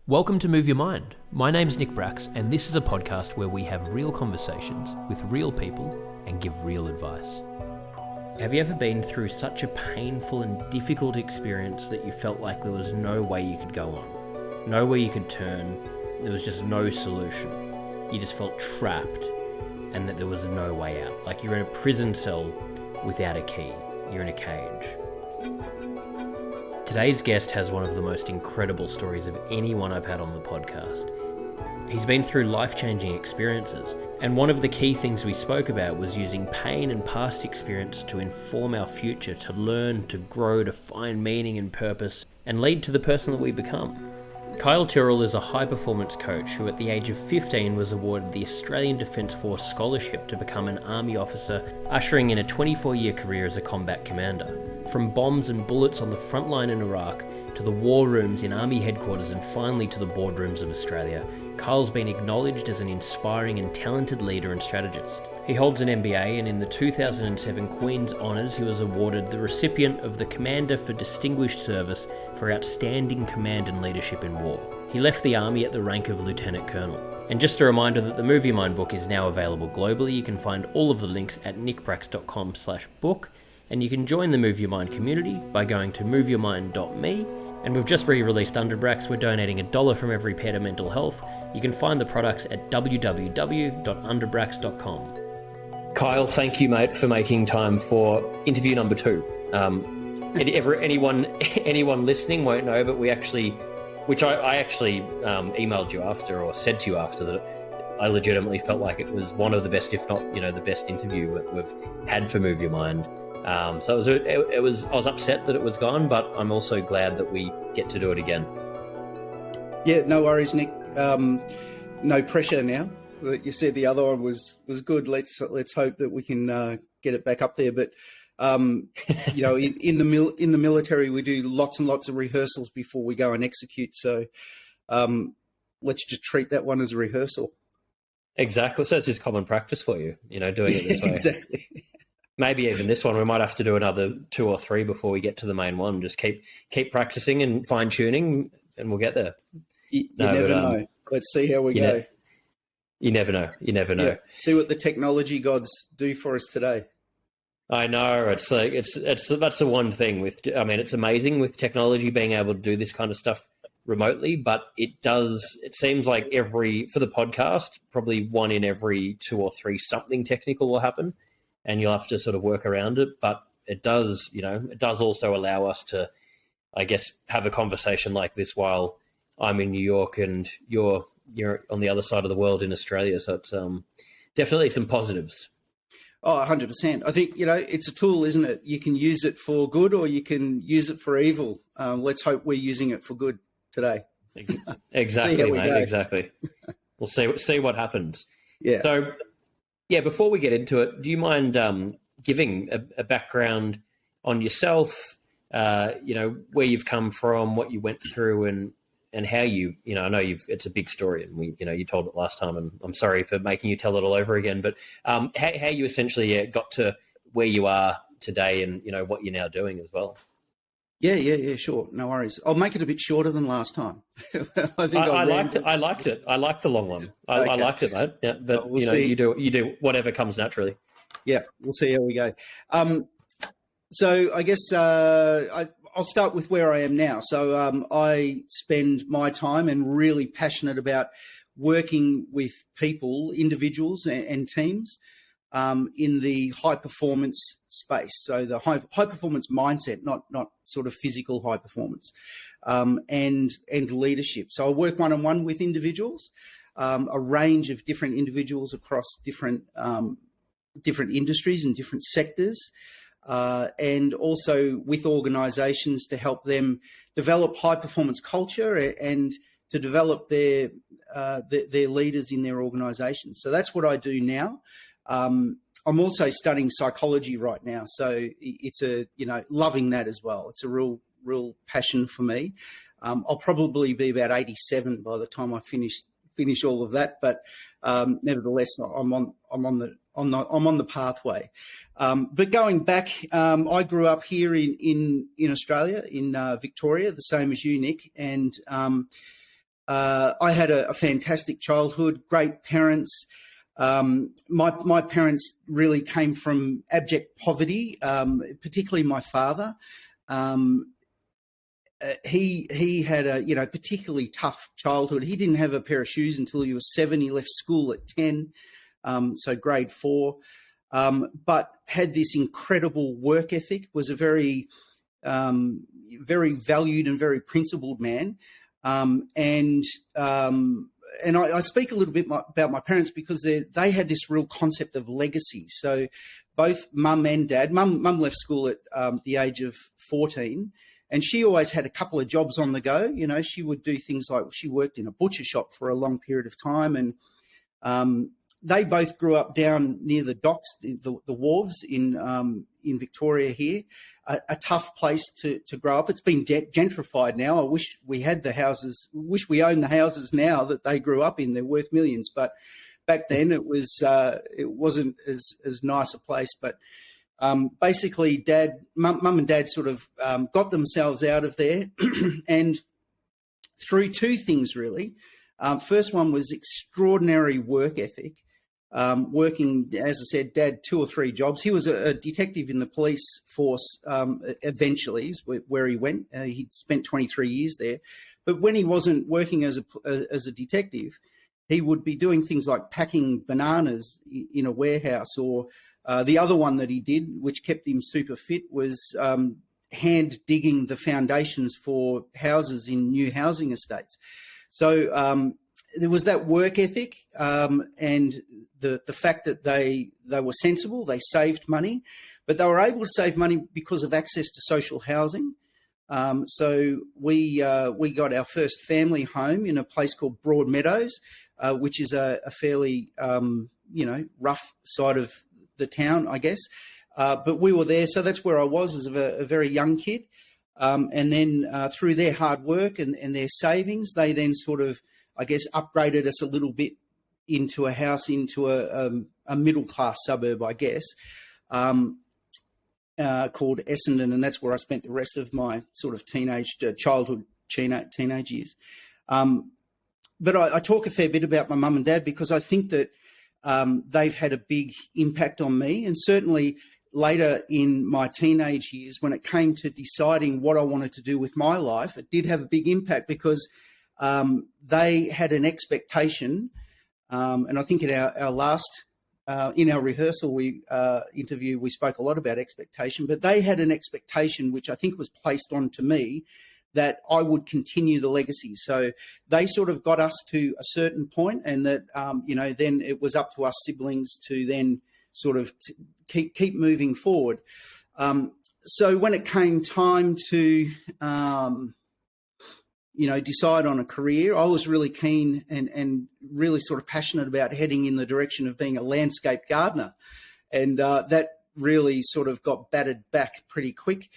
Welcome to Move Your Mind. My name's Nick Bracks, and this is a podcast where we have real conversations with real people and give real advice. Have you ever been through such a painful and difficult experience that you felt like there was no way you could go on? Nowhere you could turn, there was just no solution. You just felt trapped and that there was no way out. Like you're in a prison cell without a key. You're in a cage. Today's guest has one of the most incredible stories of anyone I've had on the podcast. He's been through life-changing experiences, and one of the key things we spoke about was using pain and past experience to inform our future, to learn, to grow, to find meaning and purpose, and lead to the person that we become. Kyle Tyrrell is a high-performance coach who at the age of 15 was awarded the Australian Defence Force Scholarship to become an Army officer, ushering in a 24-year career as a combat commander. From bombs and bullets on the front line in Iraq, to the war rooms in Army headquarters, and finally to the boardrooms of Australia, Kyle's been acknowledged as an inspiring and talented leader and strategist. He holds an MBA, and in the 2007 Queen's Honours he was awarded the recipient of the Commander for Distinguished Service for Outstanding Command and Leadership in War. He left the Army at the rank of Lieutenant Colonel. And just a reminder that the Move Your Mind book is now available globally. You can find all of the links at nickbracks.com/book, and you can join the Move Your Mind community by going to moveyourmind.me. And we've just re-released Under Bracks. We're donating $1 from every pair to mental health. You can find the products at www.underbracks.com. Kyle, thank you, mate, for making time for interview number 2. Anyone listening won't know, but I actually emailed you after, or said to you after, that I legitimately felt like it was one of the best, if not, the best interview that we've had for Move Your Mind. So I was upset that it was gone, but I'm also glad that we get to do it again. Yeah, no worries, Nick. No pressure now. You said the other one was good. Let's hope that we can get it back up there. But in the military, we do lots and lots of rehearsals before we go and execute. So let's just treat that one as a rehearsal. Exactly. So it's just common practice for you, doing it this way. Exactly. Maybe even this one, we might have to do another 2 or 3 before we get to the main one. Just keep practicing and fine tuning, and we'll get there. You never know. Let's see how we go. You never know. Yeah. See what the technology gods do for us today. I know. It's like that's the one thing with. I mean, it's amazing with technology being able to do this kind of stuff remotely, but it seems like for the podcast, probably 1 in every 2 or 3 something technical will happen, and you'll have to sort of work around it. But it does also allow us to, I guess, have a conversation like this while I'm in New York and you're on the other side of the world in Australia. So it's definitely some positives. Oh, 100%. I think, it's a tool, isn't it? You can use it for good or you can use it for evil. Let's hope we're using it for good today. Exactly, mate. Exactly. We'll see what happens. Yeah. So, before we get into it, do you mind giving a background on yourself, where you've come from, what you went through, and how you, I know it's a big story, and you told it last time, and I'm sorry for making you tell it all over again, but how you essentially got to where you are today, and what you're now doing as well. Yeah, sure, no worries. I'll make it a bit shorter than last time. I liked it. I liked the long one. I liked it, mate. Yeah, but we'll see. You do whatever comes naturally. Yeah, we'll see how we go. So I guess I'll start with where I am now. So I spend my time and really passionate about working with people, individuals and teams in the high performance space. So the high performance mindset, not sort of physical high performance, and leadership. So I work one-on-one with individuals, a range of different individuals across different industries and different sectors. And also with organisations to help them develop high-performance culture and to develop their leaders in their organisations. So that's what I do now. I'm also studying psychology right now, so it's loving that as well. It's a real passion for me. I'll probably be about 87 by the time I finish all of that, but nevertheless, I'm on the pathway. But going back, I grew up here in Australia, in Victoria, the same as you, Nick, and I had a fantastic childhood, great parents. My parents really came from abject poverty, particularly my father. He had a particularly tough childhood. He didn't have a pair of shoes until he was 7. He left school at 10, so grade 4. But had this incredible work ethic. Was a very valued and very principled man. And I speak a little bit about my parents because they had this real concept of legacy. So both mum and dad, mum left school at the age of 14, and she always had a couple of jobs on the go. She would do things like she worked in a butcher shop for a long period of time, and they both grew up down near the docks, the wharves in Victoria here, a tough place to grow up. It's been gentrified now. I wish we had the houses, wish we owned the houses now that they grew up in. They're worth millions. But back then it wasn't as nice a place. But basically mum and dad sort of got themselves out of there and through two things really. First one was extraordinary work ethic. Working, as I said, Dad, 2 or 3 jobs. He was a detective in the police force eventually, is where he went. He'd spent 23 years there. But when he wasn't working as a detective, he would be doing things like packing bananas in a warehouse, or the other one that he did, which kept him super fit, was hand digging the foundations for houses in new housing estates. So there was that work ethic and the fact that they were sensible. They saved money, but they were able to save money because of access to social housing. So we got our first family home in a place called Broadmeadows, which is a fairly rough side of the town, I guess. But we were there, so that's where I was as a very young kid. And then through their hard work and their savings, they then sort of, I guess, upgraded us a little bit into a house, into a middle-class suburb, I guess, called Essendon, and that's where I spent the rest of my sort of childhood, teenage years. But I talk a fair bit about my mum and dad because I think that they've had a big impact on me, and certainly later in my teenage years, when it came to deciding what I wanted to do with my life, it did have a big impact because they had an expectation, and I think in our last, in our rehearsal interview, we spoke a lot about expectation, but they had an expectation which I think was placed onto me that I would continue the legacy. So they sort of got us to a certain point, and that, then it was up to us siblings to then sort of keep moving forward. So when it came time to, decide on a career, I was really keen and really sort of passionate about heading in the direction of being a landscape gardener. And that really sort of got battered back pretty quick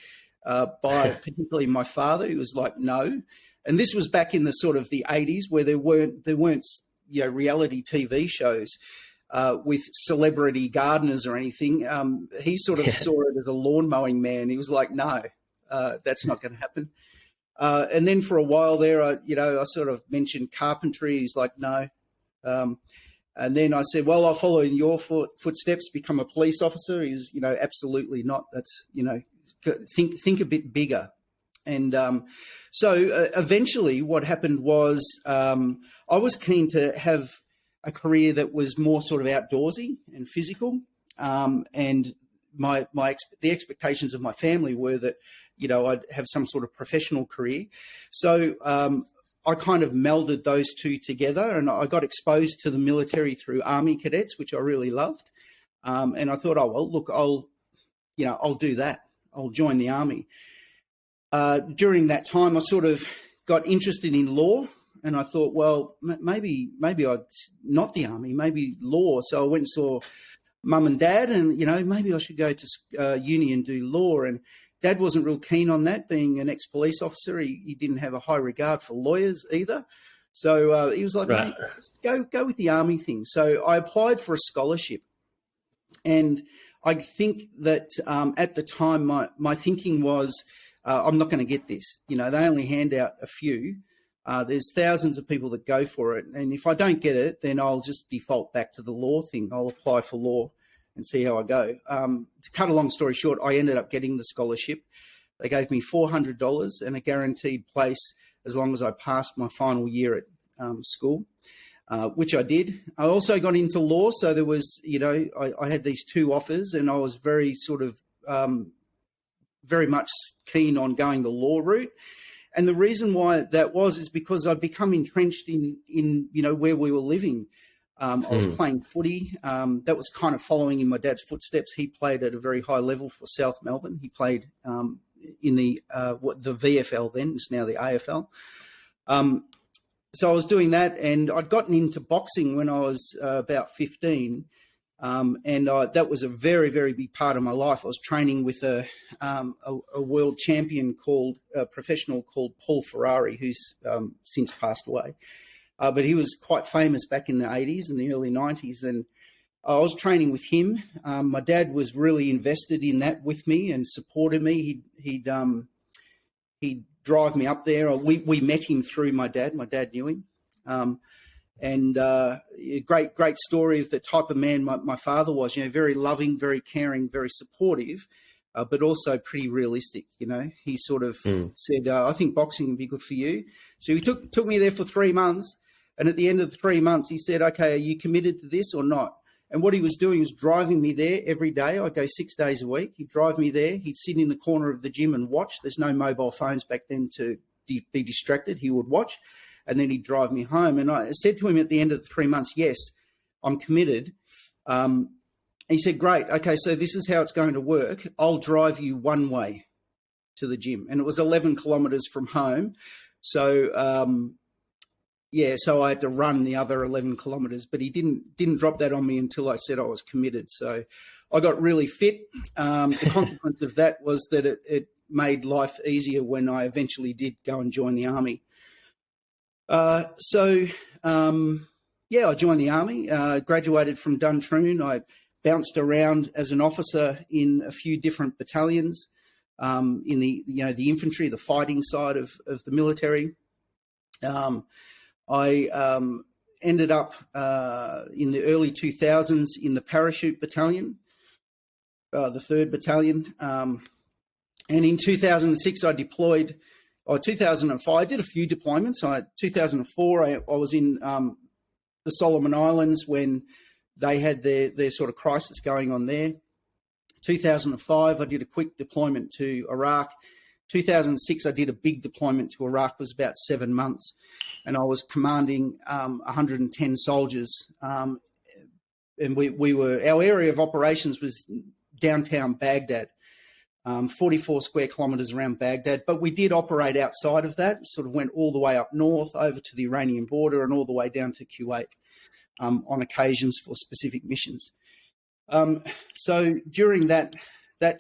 by particularly my father, who was like, no. And this was back in the sort of the 80s where there weren't reality TV shows with celebrity gardeners or anything. He sort of saw it as a lawn mowing man. He was like, no, that's not going to happen. And then for a while there, I sort of mentioned carpentry. He's like, no. And then I said, well, I'll follow in your footsteps, become a police officer. He's, absolutely not. That's, think a bit bigger. And so eventually what happened was I was keen to have a career that was more sort of outdoorsy and physical. And the expectations of my family were that, I'd have some sort of professional career. So I kind of melded those two together, and I got exposed to the military through Army cadets, which I really loved. And I thought, oh, well, look, I'll do that. I'll join the Army. During that time, I sort of got interested in law, and I thought, well, maybe I'd not the Army, maybe law. So I went and saw Mum and Dad, and, maybe I should go to uni and do law. And Dad wasn't real keen on that, being an ex-police officer. He didn't have a high regard for lawyers either. So he was like, right, go with the Army thing. So I applied for a scholarship. And I think that at the time, my thinking was, I'm not going to get this. They only hand out a few. There's thousands of people that go for it. And if I don't get it, then I'll just default back to the law thing. I'll apply for law and see how I go. To cut a long story short, I ended up getting the scholarship. They gave me $400 and a guaranteed place as long as I passed my final year at school, which I did. I also got into law. So there was, I had these two offers, and I was very very much keen on going the law route. And the reason why that is because I'd become entrenched in where we were living. I was playing footy. That was kind of following in my dad's footsteps. He played at a very high level for South Melbourne. He played in the VFL then. It's now the AFL. So I was doing that, and I'd gotten into boxing when I was about 15. And that was a very, very big part of my life. I was training with a world champion professional called Paul Ferrari, who's since passed away. But he was quite famous back in the 80s and the early 90s. And I was training with him. My dad was really invested in that with me and supported me. He'd drive me up there. We met him through my dad. My dad knew him. And a great story of the type of man my father was, very loving, very caring, very supportive, but also pretty realistic. He sort of said, I think boxing would be good for you. So he took me there for 3 months. And at the end of the 3 months, he said, okay, are you committed to this or not? And what he was doing was driving me there every day. I'd go 6 days a week. He'd drive me there. He'd sit in the corner of the gym and watch. There's no mobile phones back then to be distracted. He would watch. And then he'd drive me home. And I said to him at the end of the 3 months, yes, I'm committed. He said, great. Okay, so this is how it's going to work. I'll drive you one way to the gym. And it was 11 kilometres from home. So, so I had to run the other 11 kilometres. But he didn't drop that on me until I said I was committed. So I got really fit. The consequence of that was that it made life easier when I eventually did go and join the army. I joined the army, graduated from Duntroon. I bounced around as an officer in a few different battalions, in the infantry, the fighting side of the military. I ended up in the early 2000s in the parachute battalion, the 3rd Battalion. And in 2006, I deployed. 2005, I did a few deployments. 2004, I was in the Solomon Islands when they had their sort of crisis going on there. 2005, I did a quick deployment to Iraq. 2006, I did a big deployment to Iraq. It was about 7 months, and I was commanding 110 soldiers. And our area of operations was downtown Baghdad. 44 square kilometres around Baghdad, but we did operate outside of that, sort of went all the way up north over to the Iranian border and all the way down to Kuwait on occasions for specific missions. So during that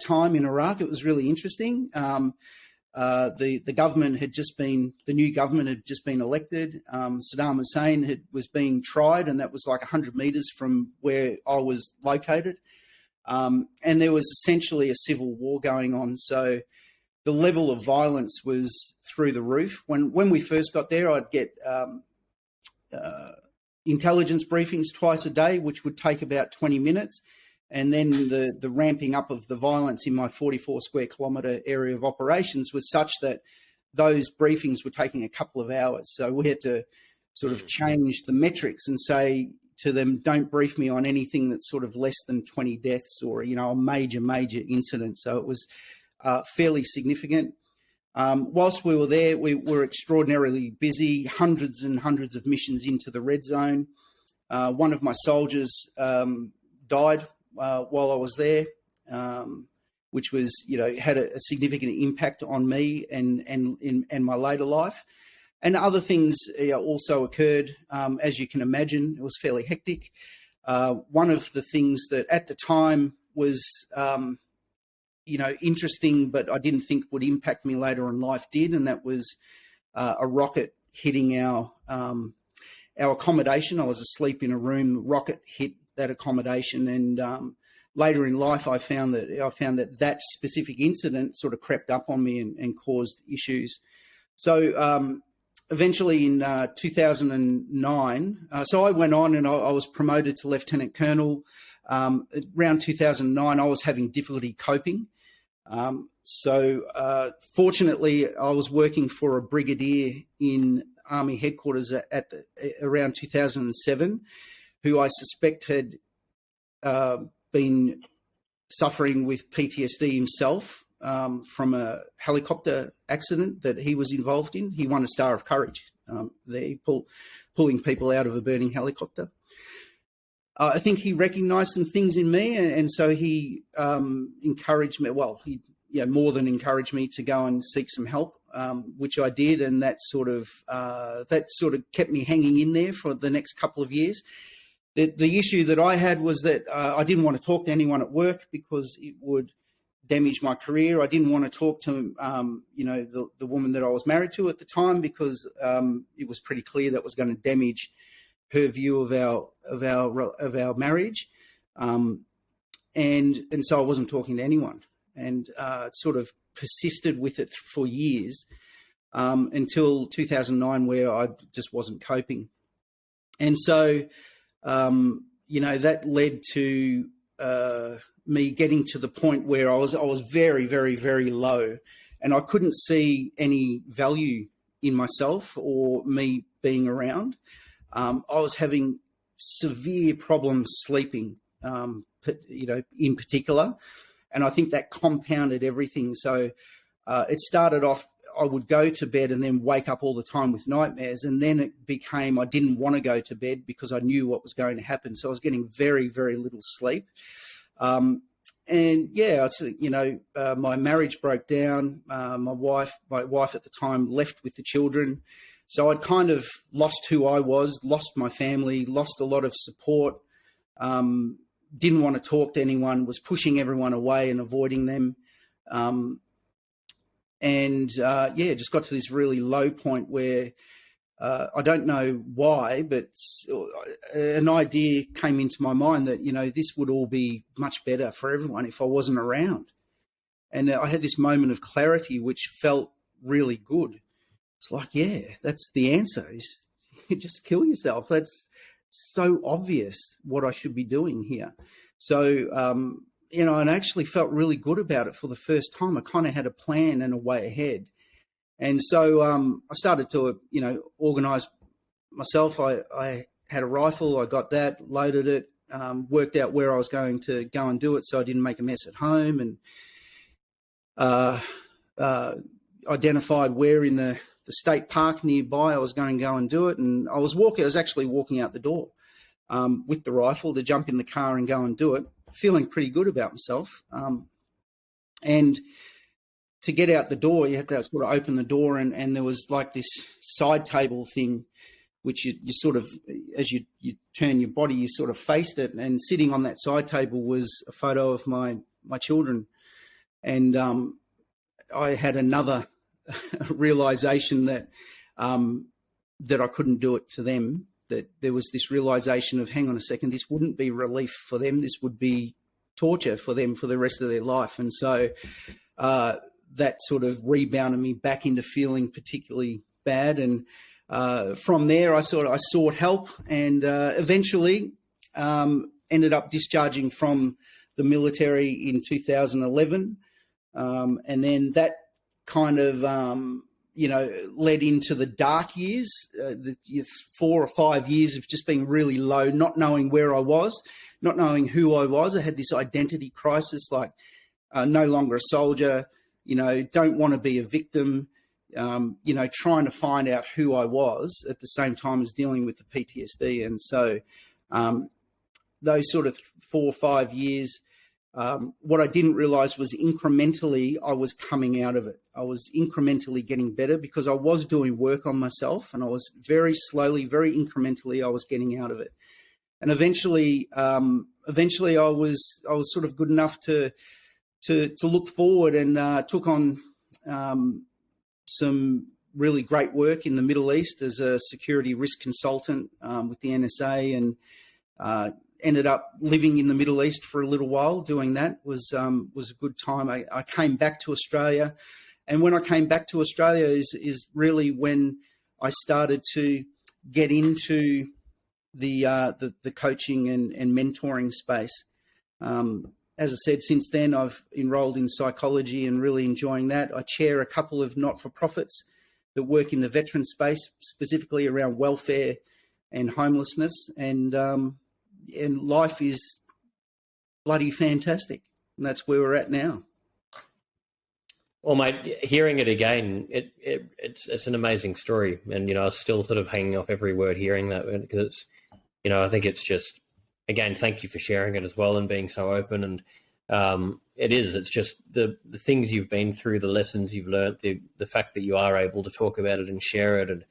time in Iraq, it was really interesting. The government the new government had just been elected. Saddam Hussein was being tried, and that was like 100 metres from where I was located. And there was essentially a civil war going on. So the level of violence was through the roof. When we first got there, I'd get intelligence briefings twice a day, which would take about 20 minutes. And then the ramping up of the violence in my 44 square kilometre area of operations was such that those briefings were taking a couple of hours. So we had to sort of change the metrics and say to them, don't brief me on anything that's sort of less than 20 deaths or, a major incident. So it was fairly significant. Whilst we were there, we were extraordinarily busy, hundreds and hundreds of missions into the red zone. One of my soldiers died while I was there, which was, had a significant impact on me and my later life. And other things also occurred, as you can imagine. It was fairly hectic. One of the things that at the time was, interesting, but I didn't think would impact me later in life did, and that was a rocket hitting our accommodation. I was asleep in a room. The rocket hit that accommodation, and later in life, I found that specific incident sort of crept up on me and caused issues. So eventually in 2009, so I went on and I was promoted to Lieutenant Colonel. Around 2009, I was having difficulty coping. So fortunately, I was working for a brigadier in Army headquarters at around 2007, who I suspect had been suffering with PTSD himself from a helicopter accident that he was involved in. He won a Star of Courage there, pulling people out of a burning helicopter. I think he recognised some things in me, and so he encouraged me. Well, he more than encouraged me to go and seek some help, which I did, and that sort of kept me hanging in there for the next couple of years. The issue that I had was that I didn't want to talk to anyone at work because it would damage my career. I didn't want to talk to the woman that I was married to at the time because it was pretty clear that was going to damage her view of our marriage, and so I wasn't talking to anyone, and sort of persisted with it for years until 2009, where I just wasn't coping, and so that led to me getting to the point where I was very, very, very low, and I couldn't see any value in myself or me being around. I was having severe problems sleeping, in particular, and I think that compounded everything. So it started off, I would go to bed and then wake up all the time with nightmares, and then it became I didn't want to go to bed because I knew what was going to happen. So I was getting very, very little sleep. My marriage broke down. My wife at the time left with the children. So I'd kind of lost who I was, lost my family, lost a lot of support, didn't want to talk to anyone, was pushing everyone away and avoiding them. Just got to this really low point where I don't know why, but an idea came into my mind that, this would all be much better for everyone if I wasn't around. And I had this moment of clarity, which felt really good. It's like, yeah, that's the answer, is you just kill yourself. That's so obvious what I should be doing here. So, and I actually felt really good about it for the first time. I kind of had a plan and a way ahead. And so I started to, organise myself. I had a rifle. I got that, loaded it, worked out where I was going to go and do it so I didn't make a mess at home, and identified where in the state park nearby I was going to go and do it. And I was actually walking out the door with the rifle to jump in the car and go and do it, feeling pretty good about myself. And to get out the door, you have to sort of open the door, and there was like this side table thing, which you sort of, as you turn your body, you sort of faced it. And sitting on that side table was a photo of my children. And I had another realization that I couldn't do it to them, that there was this realization of, hang on a second, this wouldn't be relief for them, this would be torture for them for the rest of their life. And so that sort of rebounded me back into feeling particularly bad. And from there, I sought help, and eventually ended up discharging from the military in 2011. And then that kind of, led into the dark years, the 4 or 5 years of just being really low, not knowing where I was, not knowing who I was. I had this identity crisis, like no longer a soldier, don't want to be a victim, trying to find out who I was at the same time as dealing with the PTSD. And so those sort of 4 or 5 years, what I didn't realize was incrementally I was coming out of it. I was incrementally getting better because I was doing work on myself, and I was very slowly, very incrementally, I was getting out of it. And eventually I was sort of good enough to look forward, and took on some really great work in the Middle East as a security risk consultant with the NSA, and ended up living in the Middle East for a little while. Doing that was a good time. I came back to Australia, and when I came back to Australia is really when I started to get into the coaching and mentoring space. As I said, since then I've enrolled in psychology and really enjoying that. I chair a couple of not-for-profits that work in the veteran space, specifically around welfare and homelessness, and life is bloody fantastic, and that's where we're at now. Well, mate, hearing it again, it's an amazing story, and I was still sort of hanging off every word hearing that, because it's, I think it's just, again, thank you for sharing it as well and being so open. And it's just the things you've been through, the lessons you've learned, the fact that you are able to talk about it and share it and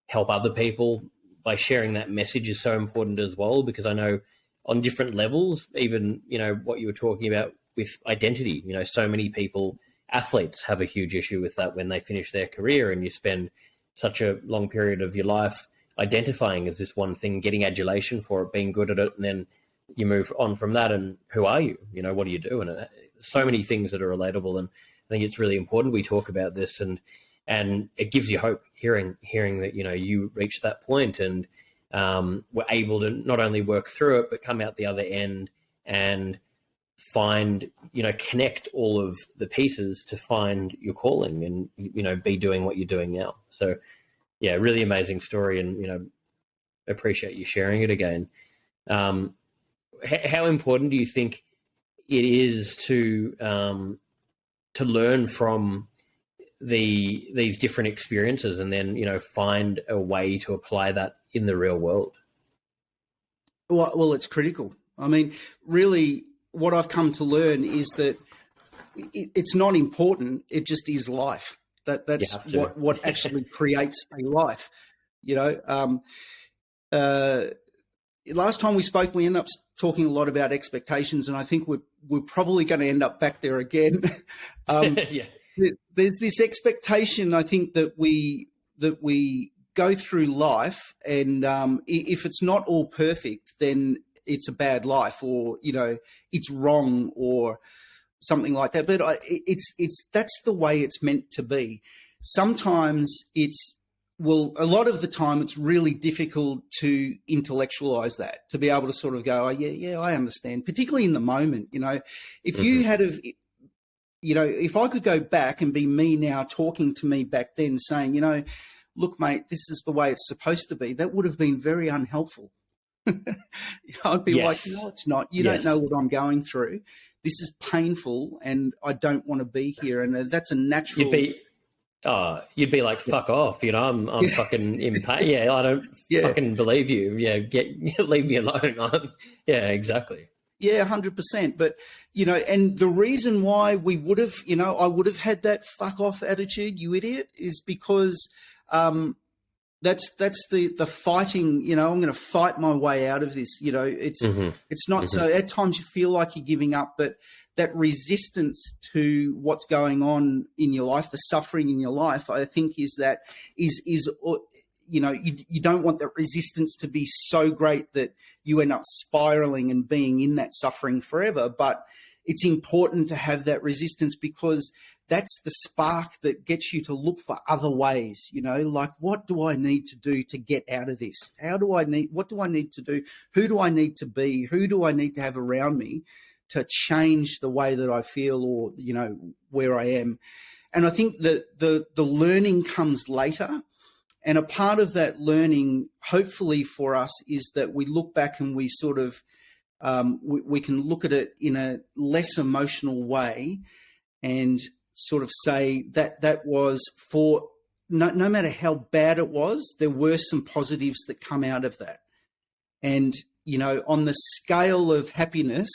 help other people by sharing that message is so important as well, because I know on different levels, even, what you were talking about with identity, so many people, athletes have a huge issue with that when they finish their career, and you spend such a long period of your life identifying as this one thing, getting adulation for it, being good at it, and then you move on from that, and who are you? What do you do? And so many things that are relatable, and I think it's really important we talk about this, and it gives you hope hearing that you reached that point and were able to not only work through it but come out the other end and find, connect all of the pieces to find your calling and, be doing what you're doing now. So yeah, really amazing story, and, appreciate you sharing it again. How important do you think it is to learn from these different experiences and then, find a way to apply that in the real world? Well, it's critical. I mean, really, what I've come to learn is that it's not important. It just is life. That's what actually creates a life. Last time we spoke, we ended up talking a lot about expectations, and I think we're probably going to end up back there again. Yeah. There's this expectation, I think, that we go through life, and if it's not all perfect, then it's a bad life, or it's wrong, or something like that. But that's the way it's meant to be. Sometimes a lot of the time it's really difficult to intellectualize that, to be able to sort of go, oh, yeah, I understand, particularly in the moment. If you had if I could go back and be me now talking to me back then saying, look, mate, this is the way it's supposed to be, that would have been very unhelpful. I'd be like, no, it's not. You don't know what I'm going through. This is painful, and I don't want to be here. And that's a natural. You'd be like, fuck off. I'm fucking in pain. Yeah, I don't fucking believe you. Yeah, leave me alone. Yeah, exactly. Yeah, 100%. But, and the reason why we would have, I would have had that fuck off attitude, you idiot, is because that's the fighting, I'm going to fight my way out of this. It's not so at times you feel like you're giving up, but that resistance to what's going on in your life, the suffering in your life, I think you don't want that resistance to be so great that you end up spiraling and being in that suffering forever. But it's important to have that resistance, because that's the spark that gets you to look for other ways, like, what do I need to do to get out of this? What do I need to do? Who do I need to be? Who do I need to have around me to change the way that I feel, or, where I am? And I think that the learning comes later. And a part of that learning, hopefully for us, is that we look back and we sort of, we can look at it in a less emotional way and sort of say that was for, no matter how bad it was, there were some positives that come out of that. And, on the scale of happiness,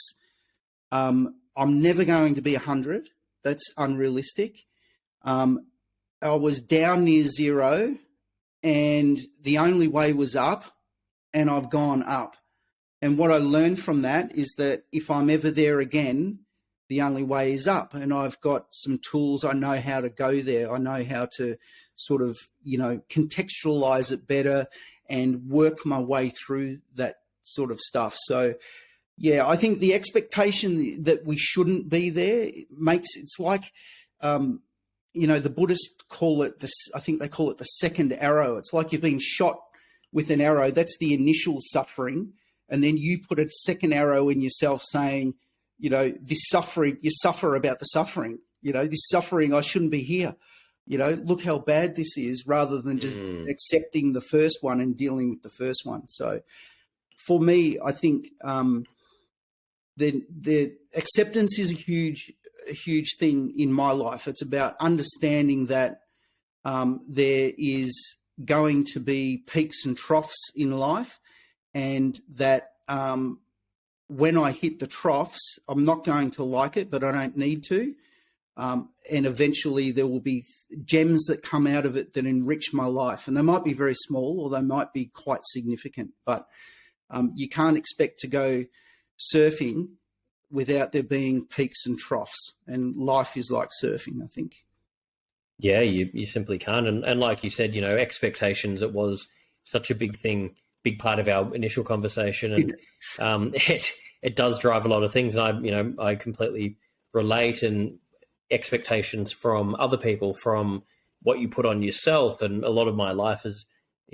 I'm never going to be 100. That's unrealistic. I was down near zero, and the only way was up, and I've gone up. And what I learned from that is that if I'm ever there again, the only way is up. And I've got some tools. I know how to go there. I know how to sort of, contextualize it better and work my way through that sort of stuff. So, yeah, I think the expectation that we shouldn't be there it's like, the Buddhists call it I think they call it the second arrow. It's like you've been shot with an arrow. That's the initial suffering. And then you put a second arrow in yourself saying, this suffering, you suffer about the suffering, this suffering, I shouldn't be here. Look how bad this is, rather than just accepting the first one and dealing with the first one. So for me, I think the acceptance is a huge thing in my life. It's about understanding that there is going to be peaks and troughs in life, and that when I hit the troughs, I'm not going to like it, but I don't need to. And eventually there will be gems that come out of it that enrich my life. And they might be very small, or they might be quite significant, but you can't expect to go surfing without there being peaks and troughs. And life is like surfing, I think. Yeah, you simply can't. And like you said, expectations, it was such a big thing, big part of our initial conversation. And it does drive a lot of things. And I completely relate, and expectations from other people, from what you put on yourself. And a lot of my life is,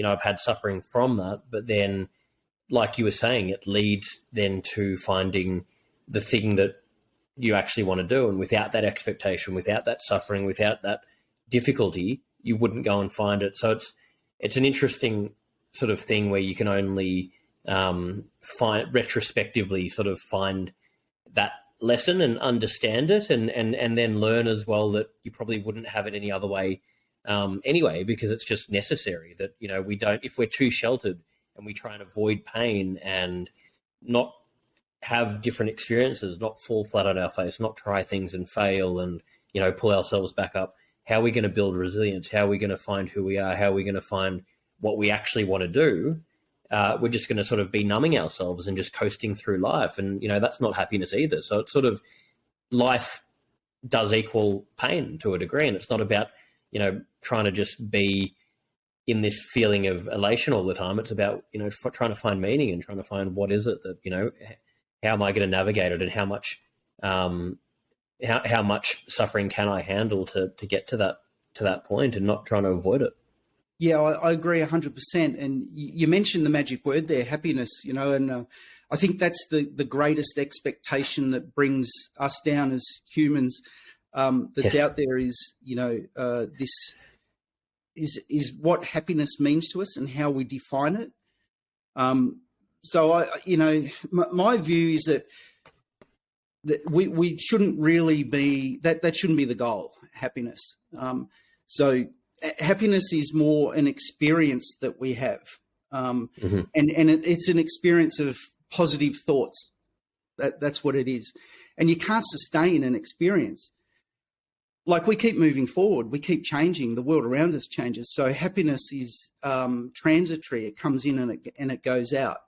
I've had suffering from that. But then, like you were saying, it leads then to finding the thing that you actually want to do. And without that expectation, without that suffering, without that difficulty, you wouldn't go and find it. So it's an interesting sort of thing where you can only retrospectively find that lesson and understand it, and then learn as well that you probably wouldn't have it any other way anyway, because it's just necessary that, we don't, if we're too sheltered and we try and avoid pain and not have different experiences, not fall flat on our face, not try things and fail and, pull ourselves back up, how are we going to build resilience? How are we going to find who we are? How are we going to find what we actually want to do? We're just going to sort of be numbing ourselves and just coasting through life. And, that's not happiness either. So it's life does equal pain to a degree. And it's not about, trying to just be in this feeling of elation all the time. It's about, trying to find meaning and trying to find what is it that, how am I going to navigate it, and how much, how much suffering can I handle to get to that point, and not trying to avoid it. Yeah, I agree 100%. And you mentioned the magic word there, happiness, and I think that's the greatest expectation that brings us down as humans that's out there is, this is what happiness means to us and how we define it. So, my view is that we shouldn't really be, that shouldn't be the goal, happiness. So happiness is more an experience that we have. And it's an experience of positive thoughts. That's what it is. And you can't sustain an experience. Like, we keep moving forward, we keep changing, the world around us changes. So happiness is transitory. It comes in and it goes out.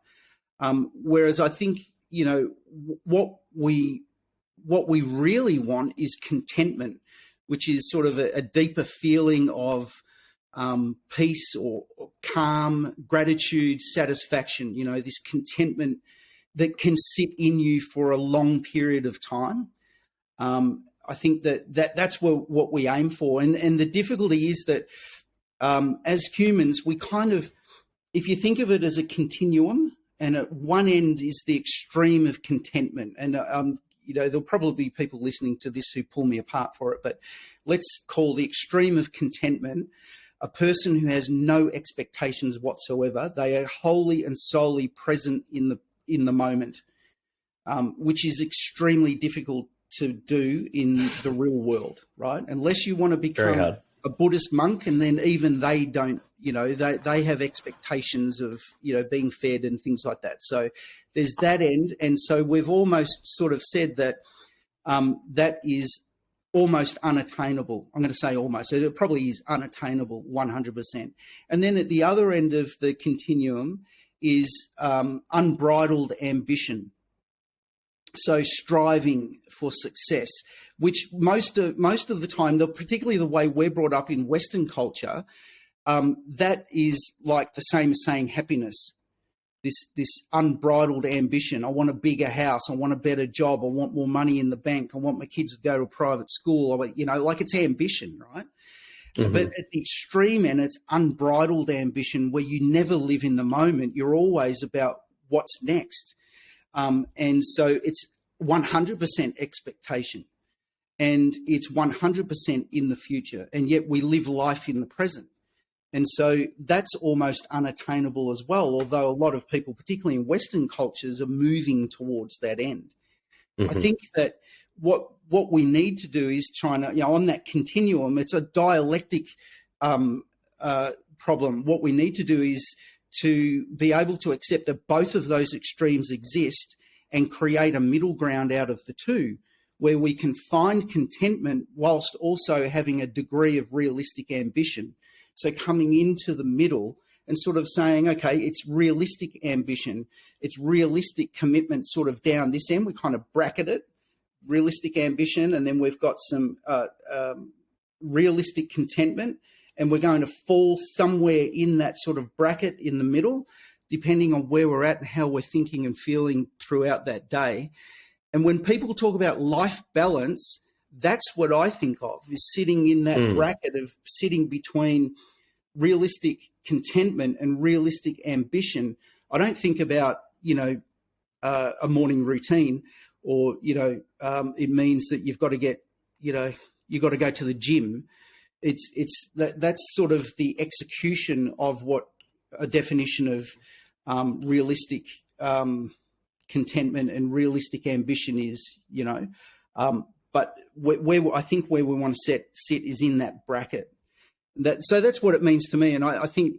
Whereas I think, what we really want is contentment, which is sort of a deeper feeling of peace or calm, gratitude, satisfaction, this contentment that can sit in you for a long period of time. I think that's what we aim for. And the difficulty is that as humans, we kind of, if you think of it as a continuum, and at one end is the extreme of contentment. And, there'll probably be people listening to this who pull me apart for it, but let's call the extreme of contentment a person who has no expectations whatsoever. They are wholly and solely present in the moment, which is extremely difficult to do in the real world, right? Unless you want to become a Buddhist monk, and then even they don't, they have expectations of, being fed and things like that. So there's that end. And so we've almost sort of said that that is almost unattainable. I'm going to say almost. So it probably is unattainable 100%. And then at the other end of the continuum is unbridled ambition. So striving for success, which most of the time, particularly the way we're brought up in Western culture, that is like the same as saying happiness. this unbridled ambition. I want a bigger house. I want a better job. I want more money in the bank. I want my kids to go to a private school. Like it's ambition, right? Mm-hmm. But at the extreme end, it's unbridled ambition where you never live in the moment. You're always about what's next. And so it's 100% expectation and it's 100% in the future. And yet we live life in the present. And so that's almost unattainable as well, although a lot of people, particularly in Western cultures, are moving towards that end. Mm-hmm. I think that what we need to do is try to, on that continuum, it's a dialectic problem. What we need to do is to be able to accept that both of those extremes exist and create a middle ground out of the two, where we can find contentment whilst also having a degree of realistic ambition. So coming into the middle and sort of saying, okay, it's realistic ambition, it's realistic commitment sort of down this end. We kind of bracket it, realistic ambition, and then we've got some realistic contentment, and we're going to fall somewhere in that sort of bracket in the middle, depending on where we're at and how we're thinking and feeling throughout that day. And when people talk about life balance, that's what I think of, is sitting in that bracket of sitting between realistic contentment and realistic ambition. I don't think about, a morning routine or, it means that you've got to get, you've got to go to the gym. That's sort of the execution of what a definition of realistic contentment and realistic ambition is, but where I think where we want to sit is in that bracket. So that's what it means to me. And I think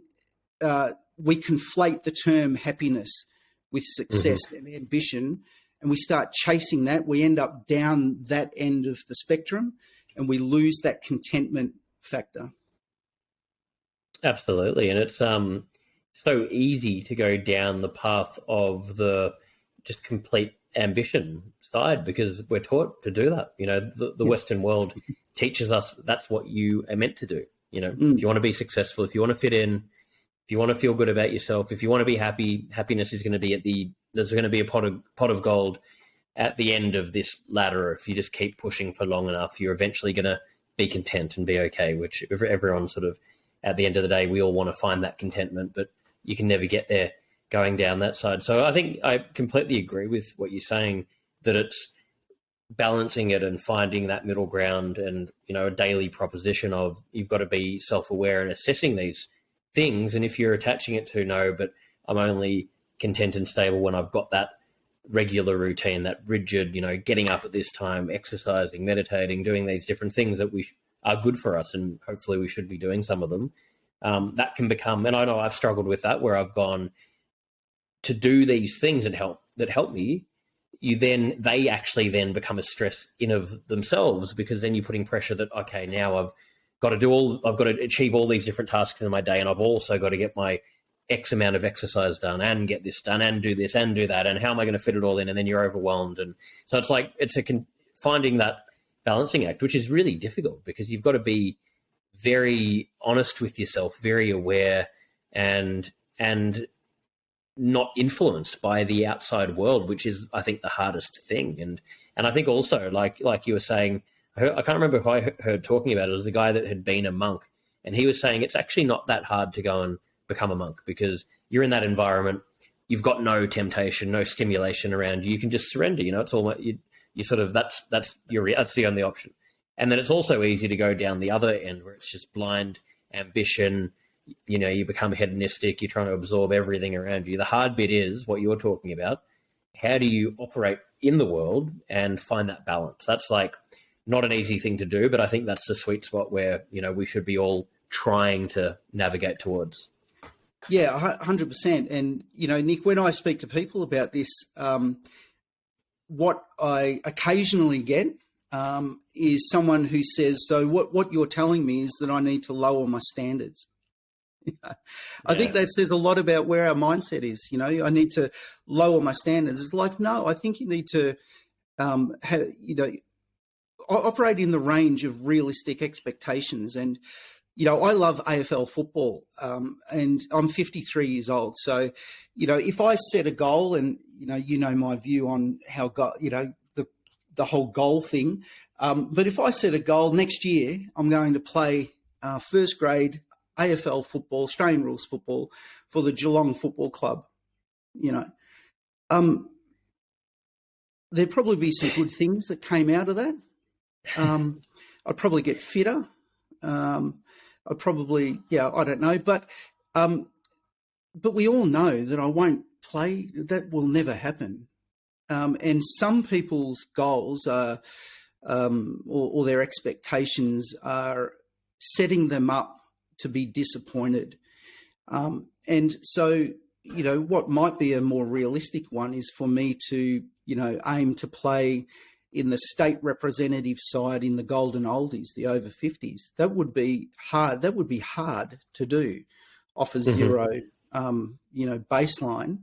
we conflate the term happiness with success and ambition, and we start chasing that. We end up down that end of the spectrum, and we lose that contentment factor. Absolutely. And it's so easy to go down the path of the just complete ambition side because we're taught to do that. The Western world teaches us that's what you are meant to do. If you want to be successful, if you want to fit in, if you want to feel good about yourself, if you want to be happy, happiness is going to be there's going to be a pot of gold at the end of this ladder. If you just keep pushing for long enough, you're eventually going to be content and be okay, which everyone sort of, at the end of the day, we all want to find that contentment, but you can never get there going down that side. So I think I completely agree with what you're saying, that it's balancing it and finding that middle ground, and a daily proposition of you've got to be self-aware and assessing these things. And if you're attaching it to no, but I'm only content and stable when I've got that regular routine, that rigid, getting up at this time, exercising, meditating, doing these different things that are good for us, and hopefully we should be doing some of them. That can become, and I know I've struggled with that, where I've gone to do these things that help me. They actually then become a stress in of themselves, because then you're putting pressure that, okay, now I've got to achieve all these different tasks in my day, and I've also got to get my X amount of exercise done and get this done and do this and do that, and how am I going to fit it all in? And then you're overwhelmed. And so it's like, finding that balancing act, which is really difficult, because you've got to be very honest with yourself, very aware, and not influenced by the outside world, which is, I think, the hardest thing. And I think also, like you were saying, I can't remember who I heard talking about it. It was a guy that had been a monk, and he was saying it's actually not that hard to go and become a monk, because you're in that environment, you've got no temptation, no stimulation around you. You can just surrender. It's all you sort of, that's the only option. And then it's also easy to go down the other end, where it's just blind ambition. You become hedonistic. You're trying to absorb everything around you. The hard bit is what you're talking about. How do you operate in the world and find that balance? That's like not an easy thing to do, but I think that's the sweet spot where, we should be all trying to navigate towards. Yeah, 100%. And, Nick, when I speak to people about this, what I occasionally get is someone who says, so what you're telling me is that I need to lower my standards. I think that says a lot about where our mindset is. I need to lower my standards. It's like, no, I think you need to, operate in the range of realistic expectations. And I love AFL football, and I'm 53 years old. So, if I set a goal, and my view on how the whole goal thing. But if I set a goal next year, I'm going to play first grade AFL football, Australian rules football for the Geelong Football Club. There'd probably be some good things that came out of that. I'd probably get fitter. I'd probably, I don't know, but we all know that I won't play. That will never happen. And some people's goals are, or their expectations are setting them up to be disappointed. And so, what might be a more realistic one is for me to, aim to play in the state representative side in the golden oldies, the over 50s. That would be hard. That would be hard to do off a zero, baseline.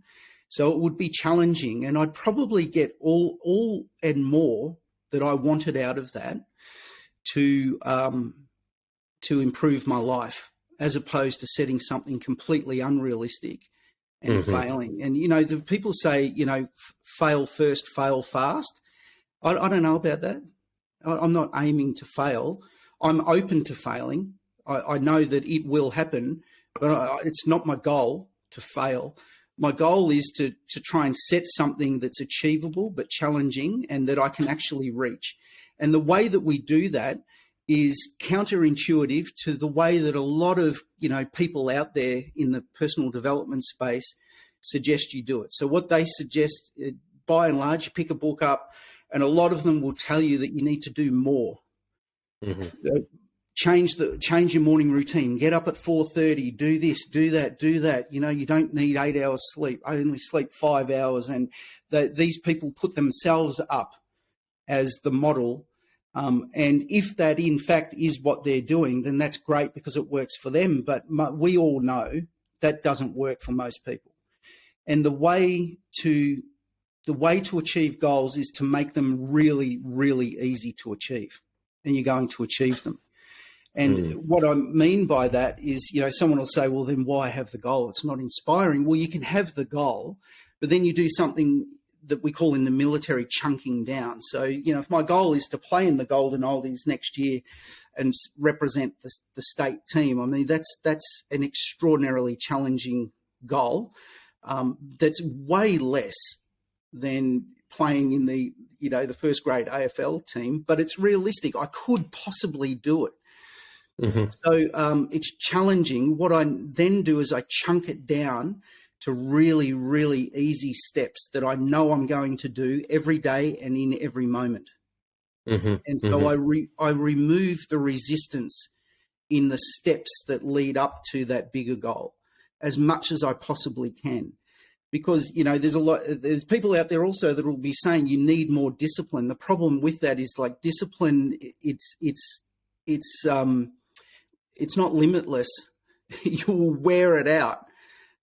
So it would be challenging, and I'd probably get all and more that I wanted out of that to improve my life, as opposed to setting something completely unrealistic and failing. And, the people say, fail first, fail fast. I don't know about that. I'm not aiming to fail. I'm open to failing. I know that it will happen, but it's not my goal to fail. My goal is to try and set something that's achievable but challenging and that I can actually reach. And the way that we do that is counterintuitive to the way that a lot of, people out there in the personal development space suggest you do it. So what they suggest, by and large, you pick a book up, and a lot of them will tell you that you need to do more. Change your morning routine. Get up at 4:30. Do this. Do that. Do that. You don't need 8 hours sleep. I only sleep 5 hours. And these people put themselves up as the model. And if that in fact is what they're doing, then that's great because it works for them. But we all know that doesn't work for most people. And the way to achieve goals is to make them really, really easy to achieve, and you're going to achieve them. And what I mean by that is, someone will say, well, then why have the goal? It's not inspiring. Well, you can have the goal, but then you do something that we call in the military chunking down. So, if my goal is to play in the Golden Oldies next year and represent the state team, I mean, that's an extraordinarily challenging goal. That's way less than playing in the first grade AFL team, but it's realistic. I could possibly do it. So it's challenging. What I then do is I chunk it down to really, really easy steps that I know I'm going to do every day and in every moment. And so I remove the resistance in the steps that lead up to that bigger goal as much as I possibly can. Because, there's people out there also that will be saying you need more discipline. The problem with that is, like, discipline, it's not limitless. You will wear it out.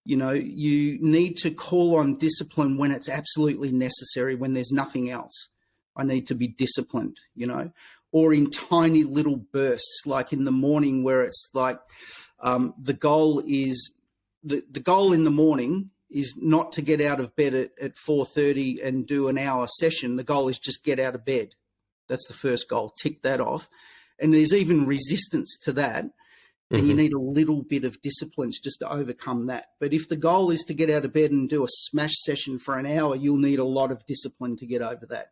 You need to call on discipline when it's absolutely necessary, when there's nothing else. I need to be disciplined, or in tiny little bursts, like in the morning, where it's like the goal in the morning is not to get out of bed at 4:30 and do an hour session. The goal is just get out of bed. That's the first goal. Tick that off. And there's even resistance to that. And you need a little bit of discipline just to overcome that. But if the goal is to get out of bed and do a smash session for an hour, you'll need a lot of discipline to get over that.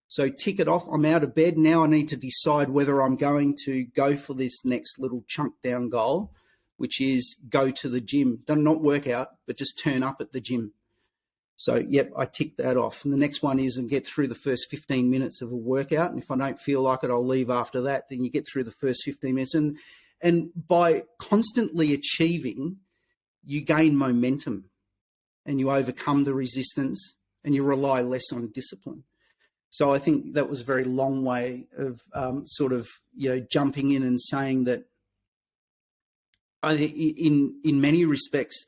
So tick it off. I'm out of bed. Now I need to decide whether I'm going to go for this next little chunk down goal, which is go to the gym. Not work out, but just turn up at the gym. So, yep, I tick that off. And the next one is and get through the first 15 minutes of a workout. And if I don't feel like it, I'll leave after that. Then you get through the first 15 minutes. And by constantly achieving, you gain momentum and you overcome the resistance and you rely less on discipline. So I think that was a very long way of jumping in and saying that in many respects,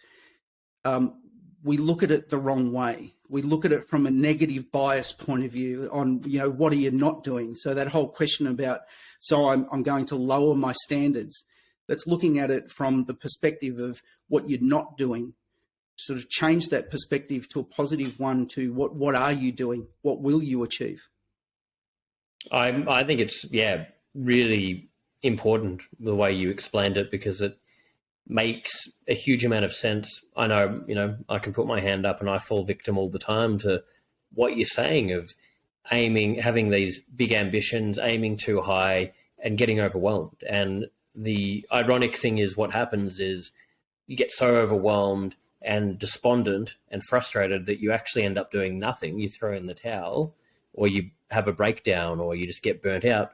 we look at it the wrong way. We look at it from a negative bias point of view on, what are you not doing? So that whole question about, I'm going to lower my standards. That's looking at it from the perspective of what you're not doing. Sort of change that perspective to a positive one, to what are you doing? What will you achieve? I think it's, really important the way you explained it, because it makes a huge amount of sense. I know, I can put my hand up and I fall victim all the time to what you're saying of having these big ambitions, aiming too high and getting overwhelmed. And the ironic thing is, what happens is you get so overwhelmed and despondent and frustrated that you actually end up doing nothing. You throw in the towel, or you have a breakdown, or you just get burnt out.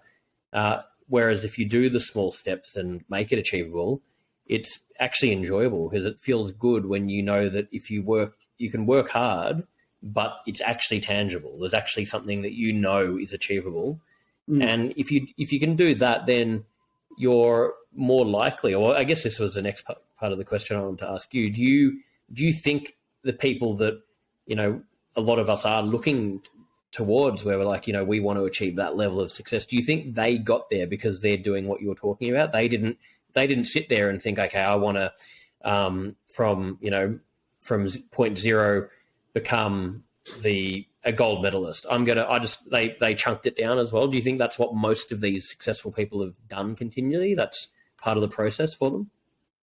Whereas if you do the small steps and make it achievable, it's actually enjoyable, because it feels good when you know that if you work, you can work hard, but it's actually tangible. There's actually something that you know is achievable. And if you can do that, then you're more likely, or I guess this was the next part of the question I wanted to ask you. Do you think the people that, a lot of us are looking towards, where we're like, we want to achieve that level of success, do you think they got there because they're doing what you were talking about? They didn't sit there and think, okay, I want to, from point zero, become a gold medalist. They chunked it down as well. Do you think that's what most of these successful people have done continually? That's part of the process for them?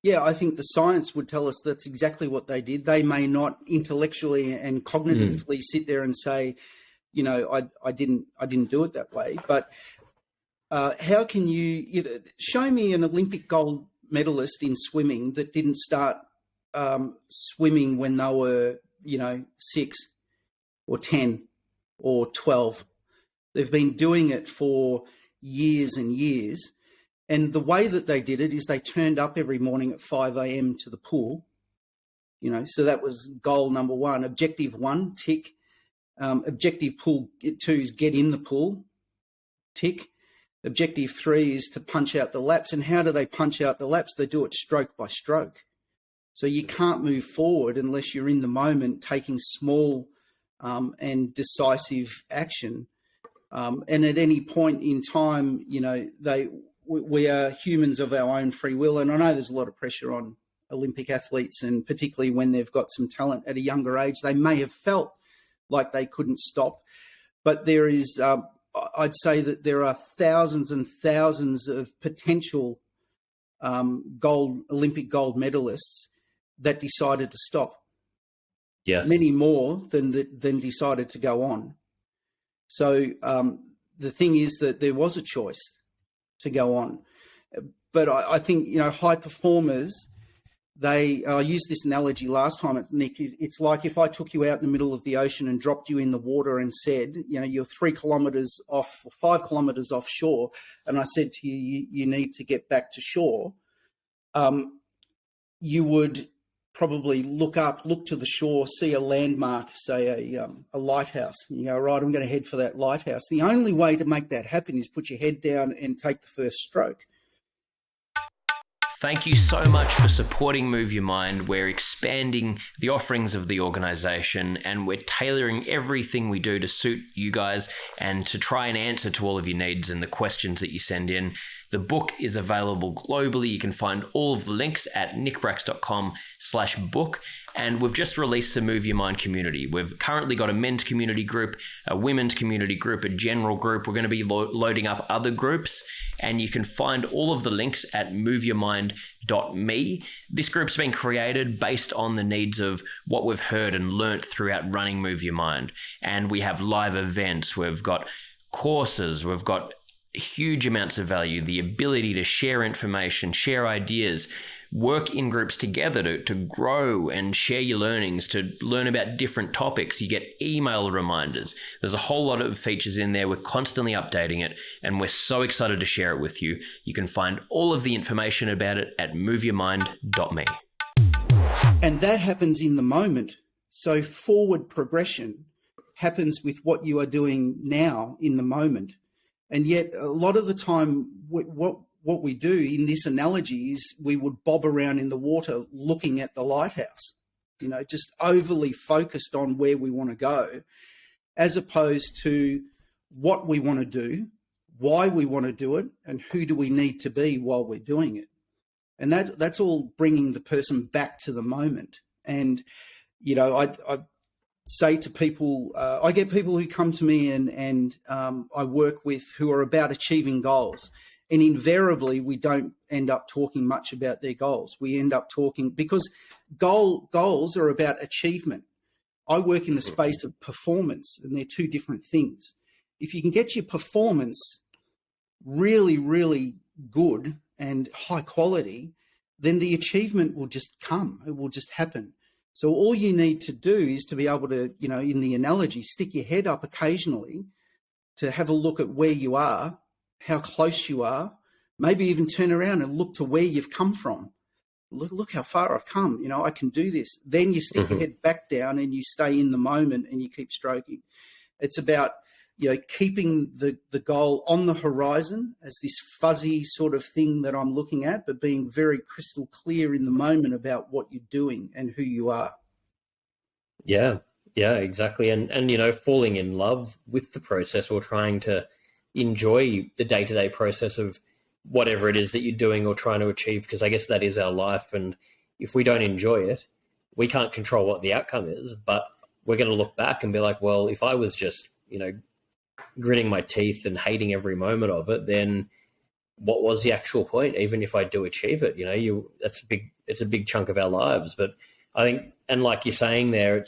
Yeah, I think the science would tell us that's exactly what they did. They may not intellectually and cognitively sit there and say, I didn't do it that way. But how can you show me an Olympic gold medalist in swimming that didn't start swimming when they were, 6 or 10 or 12? They've been doing it for years and years. And the way that they did it is they turned up every morning at 5 a.m. to the pool. So that was goal number one. Objective 1, tick. Objective pool 2 is get in the pool, tick. Objective 3 is to punch out the laps. And how do they punch out the laps? They do it stroke by stroke. So you can't move forward unless you're in the moment taking small and decisive action. And at any point in time, we are humans of our own free will. And I know there's a lot of pressure on Olympic athletes, and particularly when they've got some talent at a younger age, they may have felt like they couldn't stop. But there is, I'd say that there are thousands and thousands of potential Olympic gold medalists that decided to stop. Yes. Many more than decided to go on. So the thing is that there was a choice to go on. But I think, high performers, I used this analogy last time, Nick. It's like if I took you out in the middle of the ocean and dropped you in the water and said, you're 3 kilometres off or 5 kilometres offshore, and I said to you, you need to get back to shore, you would probably look to the shore, see a landmark, say a lighthouse, and you go, right, I'm going to head for that lighthouse. The only way to make that happen is put your head down and take the first stroke. Thank you so much for supporting Move Your Mind. We're expanding the offerings of the organisation, and we're tailoring everything we do to suit you guys and to try and answer to all of your needs and the questions that you send in. The book is available globally. You can find all of the links at nickbracks.com/book. And we've just released the Move Your Mind community. We've currently got a men's community group, a women's community group, a general group. We're going to be loading up other groups, and you can find all of the links at moveyourmind.me. This group's been created based on the needs of what we've heard and learnt throughout running Move Your Mind. And we have live events. We've got courses. We've got huge amounts of value, the ability to share information, share ideas, work in groups together to grow and share your learnings, to learn about different topics. You get email reminders. There's a whole lot of features in there. We're constantly updating it, and we're so excited to share it with you. You can find all of the information about it at moveyourmind.me. And that happens in the moment. So forward progression happens with what you are doing now in the moment. And yet a lot of the time, what we do in this analogy is we would bob around in the water looking at the lighthouse, just overly focused on where we want to go, as opposed to what we want to do, why we want to do it, and who do we need to be while we're doing it. And that's all bringing the person back to the moment. And, I say to people, I get people who come to me and I work with who are about achieving goals. And invariably, we don't end up talking much about their goals. We end up talking because goals are about achievement. I work in the space of performance, and they're two different things. If you can get your performance really, really good and high quality, then the achievement will just come. It will just happen. So all you need to do is to be able to, in the analogy, stick your head up occasionally to have a look at where you are, how close you are, maybe even turn around and look to where you've come from. Look how far I've come. I can do this. Then you stick your head back down and you stay in the moment and you keep stroking. It's about, keeping the goal on the horizon as this fuzzy sort of thing that I'm looking at, but being very crystal clear in the moment about what you're doing and who you are. Yeah, exactly. And falling in love with the process, or trying to enjoy the day-to-day process of whatever it is that you're doing or trying to achieve, because I guess that is our life. And if we don't enjoy it, we can't control what the outcome is, but we're going to look back and be like, well, if I was just, gritting my teeth and hating every moment of it, then what was the actual point? Even if I do achieve it, it's a big chunk of our lives. But I think, and like you're saying there,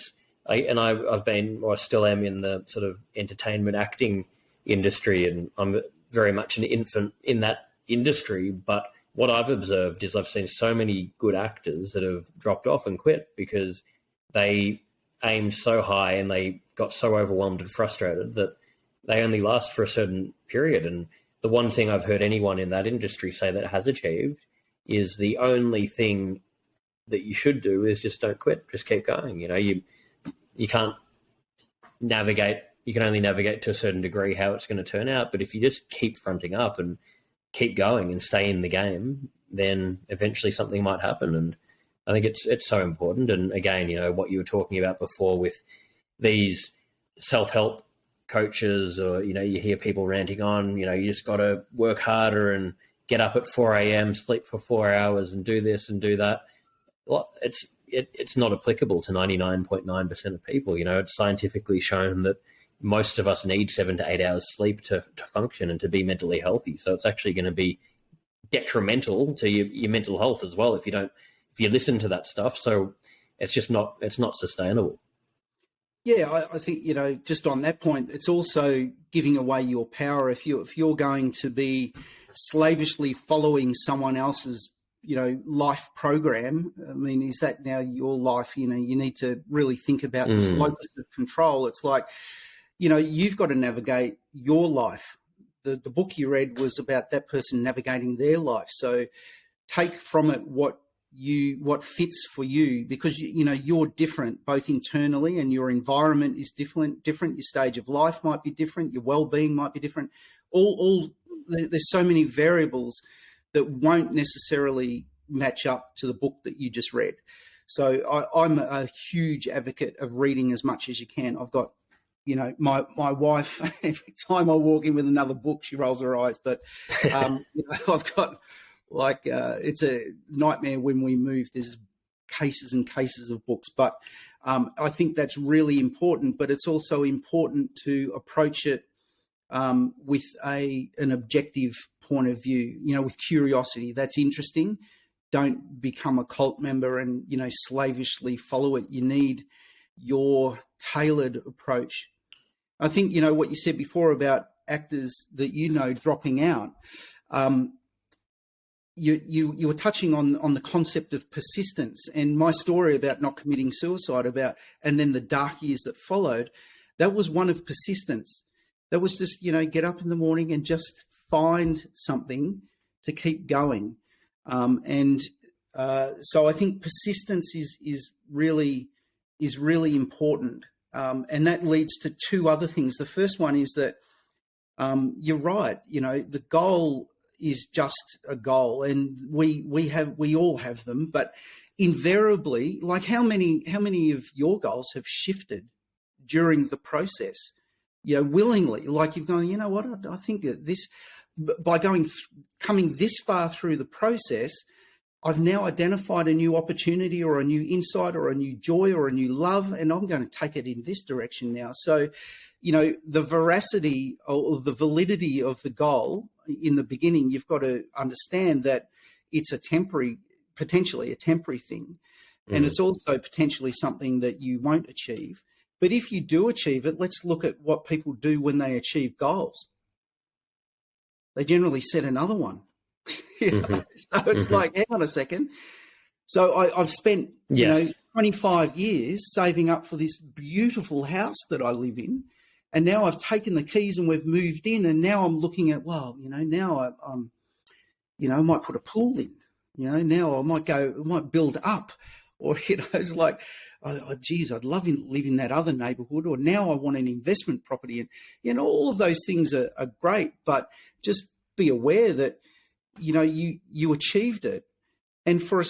I've been, or I still am, in the sort of entertainment acting industry, and I'm very much an infant in that industry. But what I've observed is I've seen so many good actors that have dropped off and quit because they aimed so high and they got so overwhelmed and frustrated that they only last for a certain period. And the one thing I've heard anyone in that industry say that has achieved is the only thing that you should do is just don't quit, just keep going. You can't navigate, you can only navigate to a certain degree how it's going to turn out. But if you just keep fronting up and keep going and stay in the game, then eventually something might happen. And I think it's so important. And again, what you were talking about before with these self-help coaches, or, you hear people ranting on, you just got to work harder and get up at 4 a.m., sleep for 4 hours and do this and do that. Well, it's not applicable to 99.9% of people. It's scientifically shown that most of us need 7 to 8 hours sleep to function and to be mentally healthy. So it's actually going to be detrimental to your mental health as well if you listen to that stuff. So it's not sustainable. Yeah, I think, just on that point, it's also giving away your power. If you're going to be slavishly following someone else's, life program, I mean, is that now your life? You need to really think about this locus of control. It's like, you've got to navigate your life. The book you read was about that person navigating their life. So take from it what fits for you, because you're different both internally, and your environment is different. Your stage of life might be different. Your well-being might be different. There's so many variables that won't necessarily match up to the book that you just read. So I'm a huge advocate of reading as much as you can. I've got, my wife, every time I walk in with another book, she rolls her eyes. But I've got, it's a nightmare when we move. There's cases and cases of books. But I think that's really important. But it's also important to approach it with an objective point of view, with curiosity. That's interesting. Don't become a cult member and, slavishly follow it. You need your tailored approach. I think, what you said before about actors that, dropping out, you were touching on the concept of persistence, and my story about not committing suicide and then the dark years that followed, that was one of persistence. That was just, get up in the morning and just find something to keep going. So I think persistence is really important. And that leads to two other things. The first one is that you're right. The goal is just a goal, and we all have them, but invariably, like how many of your goals have shifted during the process? Willingly, like you've gone, what, I think that this, by coming this far through the process, I've now identified a new opportunity or a new insight or a new joy or a new love, and I'm going to take it in this direction now. So, the veracity or the validity of the goal in the beginning, you've got to understand that it's potentially a temporary thing. And it's also potentially something that you won't achieve. But if you do achieve it, let's look at what people do when they achieve goals. They generally set another one. So it's like, hang on a second. So I've spent, 25 years saving up for this beautiful house that I live in. And now I've taken the keys and we've moved in. And now I'm looking at, now I might put a pool in. Now I might build up. Or, it's like, oh, geez, I'd love to live in that other neighbourhood. Or now I want an investment property. And, all of those things are great. But just be aware that, you achieved it. And for a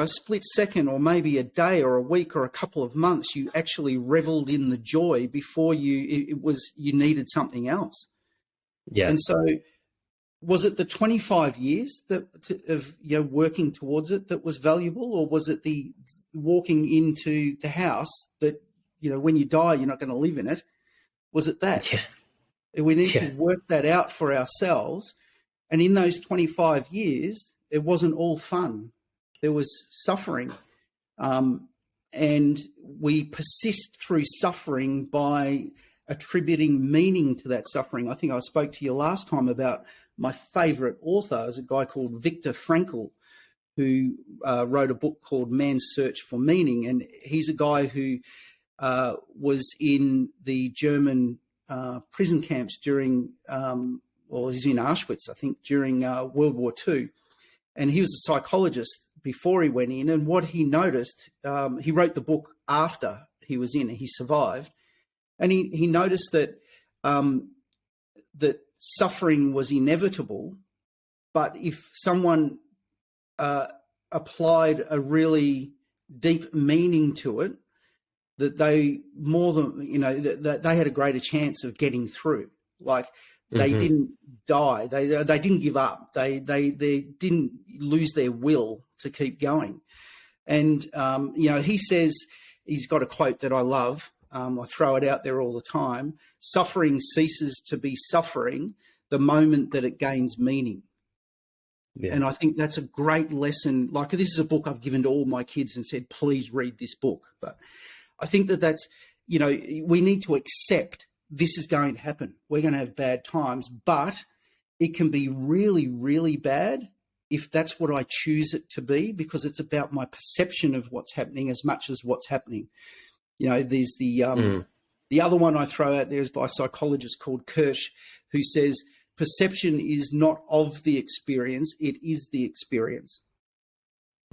split second or maybe a day or a week or a couple of months, you actually reveled in the joy before you needed something else. Yeah. And so was it the 25 years of working towards it that was valuable, or was it the walking into the house that, when you die, you're not going to live in it? Was it that? Yeah. We need to work that out for ourselves. And in those 25 years, it wasn't all fun. There was suffering. And we persist through suffering by attributing meaning to that suffering. I think I spoke to you last time about my favourite author is a guy called Viktor Frankl, who wrote a book called Man's Search for Meaning. And he's a guy who was in the German prison camps during, he's in Auschwitz, I think, during World War II. And he was a psychologist before he went in. And what he noticed, he wrote the book after he was in, he survived. And he noticed that that suffering was inevitable, but if someone applied a really deep meaning to it, that they that they had a greater chance of getting through. Like they didn't die, they didn't give up, they didn't lose their will to keep going. And he says, he's got a quote that I love. I throw it out there all the time. Suffering ceases to be suffering the moment that it gains meaning. Yeah. And I think that's a great lesson. Like, this is a book I've given to all my kids and said, please read this book. But I think that's, we need to accept this is going to happen. We're going to have bad times, but it can be really, really bad if that's what I choose it to be, because it's about my perception of what's happening as much as what's happening. There's the other one I throw out there is by a psychologist called Kirsch, who says perception is not of the experience, it is the experience.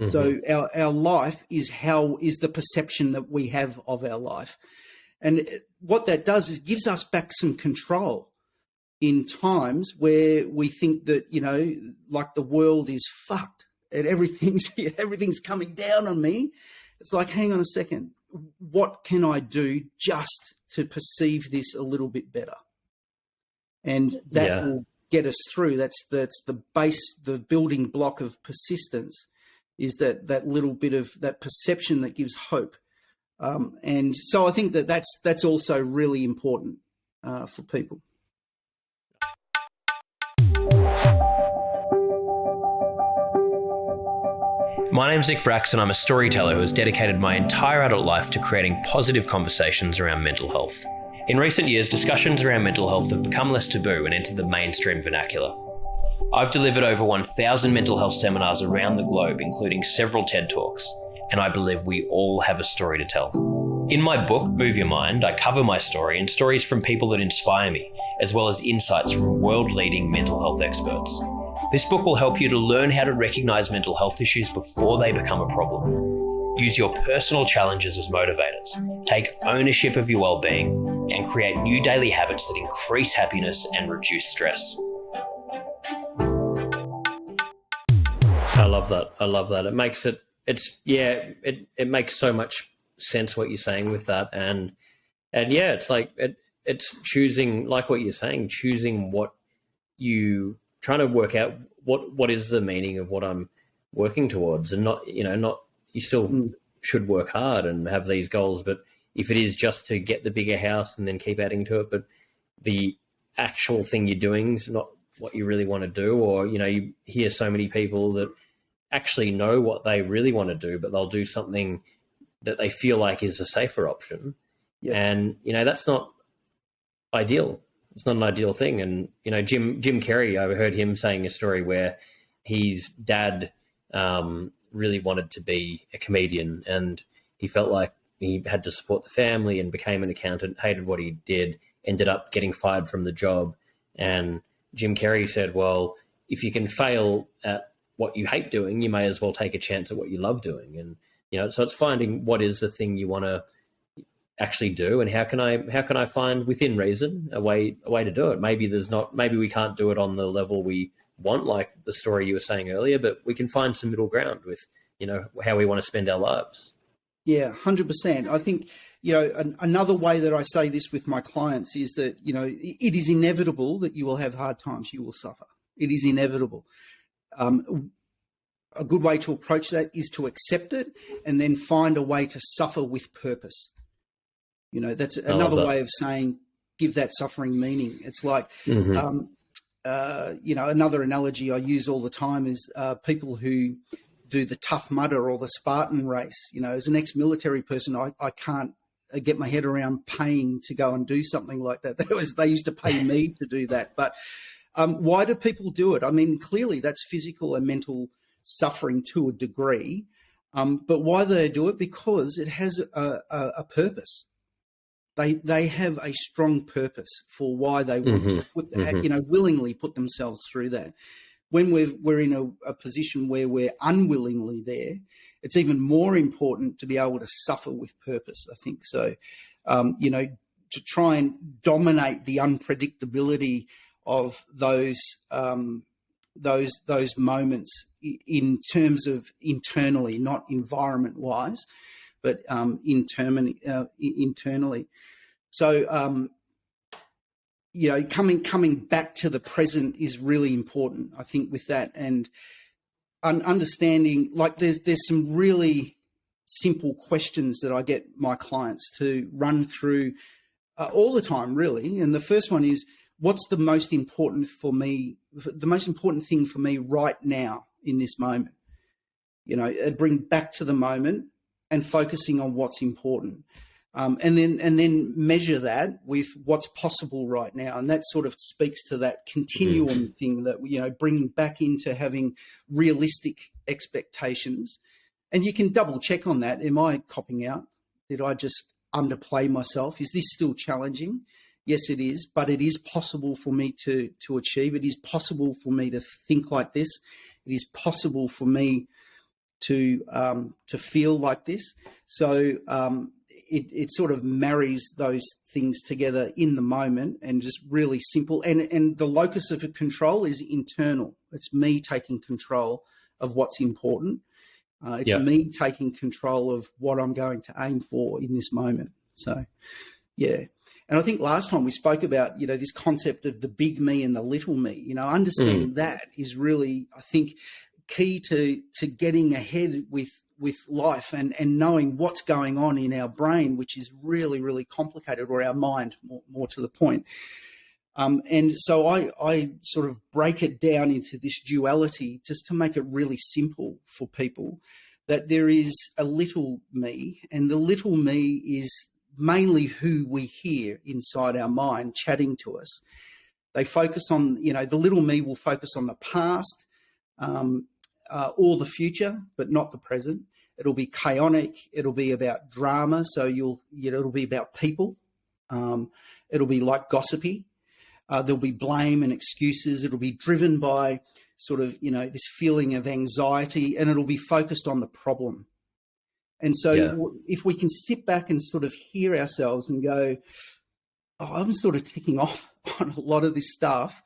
So our life is the perception that we have of our life. And what that does is gives us back some control in times where we think that, like the world is fucked and everything's coming down on me. It's like, hang on a second. What can I do just to perceive this a little bit better? And that will get us through. That's the base, the building block of persistence, is that little bit of that perception that gives hope. And so I think that's also really important for people. My name's Nick Bracks, and I'm a storyteller who has dedicated my entire adult life to creating positive conversations around mental health. In recent years, discussions around mental health have become less taboo and entered the mainstream vernacular. I've delivered over 1,000 mental health seminars around the globe, including several TED Talks, and I believe we all have a story to tell. In my book, Move Your Mind, I cover my story and stories from people that inspire me, as well as insights from world-leading mental health experts. This book will help you to learn how to recognize mental health issues before they become a problem. Use your personal challenges as motivators, take ownership of your well-being, and create new daily habits that increase happiness and reduce stress. I love that. It makes it makes so much sense what you're saying with that. And it's like, it's choosing, like what you're saying, choosing what you trying to work out what is the meaning of what I'm working towards, and not you still should work hard and have these goals, but if it is just to get the bigger house and then keep adding to it, but the actual thing you're doing is not what you really want to do, or, you hear so many people that actually know what they really want to do, but they'll do something that they feel like is a safer option. Yep. And, that's not ideal. It's not an ideal thing. And, Jim Carrey, I heard him saying a story where his dad really wanted to be a comedian, and he felt like he had to support the family and became an accountant, hated what he did, ended up getting fired from the job. And Jim Carrey said, well, if you can fail at what you hate doing, you may as well take a chance at what you love doing. And, so it's finding what is the thing you want to actually do, and how can I find within reason a way to do it. Maybe we can't do it on the level we want, like the story you were saying earlier, but we can find some middle ground with, how we want to spend our lives. Yeah, 100%. I think, another way that I say this with my clients is that, it is inevitable that you will have hard times, you will suffer. It is inevitable. A good way to approach that is to accept it and then find a way to suffer with purpose. That's another way of saying, give that suffering meaning. It's like, another analogy I use all the time is people who do the Tough Mudder or the Spartan race. As an ex-military person, I can't get my head around paying to go and do something like that. They used to pay me to do that. But why do people do it? I mean, clearly that's physical and mental suffering to a degree. But why do they do it? Because it has a purpose. They have a strong purpose for why they want to willingly put themselves through that. When we're in a position where we're unwillingly there, it's even more important to be able to suffer with purpose, I think. So, to try and dominate the unpredictability of those moments in terms of internally, not environment-wise, but internally. So, coming back to the present is really important, I think, with that, and understanding, like, there's some really simple questions that I get my clients to run through all the time, really. And the first one is, what's the most important thing for me right now in this moment? Bring back to the moment and focusing on what's important. And then measure that with what's possible right now. And that sort of speaks to that continuum thing that, bringing back into having realistic expectations. And you can double check on that. Am I copping out? Did I just underplay myself? Is this still challenging? Yes, it is, but it is possible for me to achieve. It is possible for me to think like this. It is possible for me to feel like this. So, it sort of marries those things together in the moment, and just really simple. And the locus of control is internal. It's me taking control of what's important. It's me taking control of what I'm going to aim for in this moment. So, yeah. And I think last time we spoke about, this concept of the big me and the little me, understanding that is really, I think, key to getting ahead with life and knowing what's going on in our brain, which is really, really complicated, or our mind, more to the point. And so I sort of break it down into this duality just to make it really simple for people, that there is a little me, and the little me is mainly who we hear inside our mind chatting to us. They focus on, the little me will focus on the past or the future, but not the present. It'll be chaotic. It'll be about drama. So it'll be about people. It'll be like gossipy. There'll be blame and excuses. It'll be driven by sort of, this feeling of anxiety, and it'll be focused on the problem. And so if we can sit back and sort of hear ourselves and go, I'm sort of ticking off on a lot of this stuff,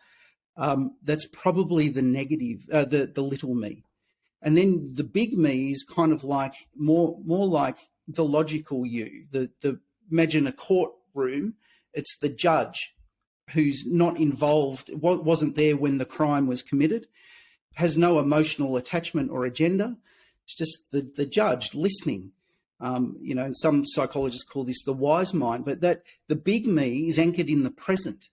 that's probably the negative, the little me. And then the big me is kind of like more like the logical you. Imagine a courtroom. It's the judge who's not involved, wasn't there when the crime was committed, has no emotional attachment or agenda. It's just the judge listening. And some psychologists call this the wise mind, but that the big me is anchored in the present.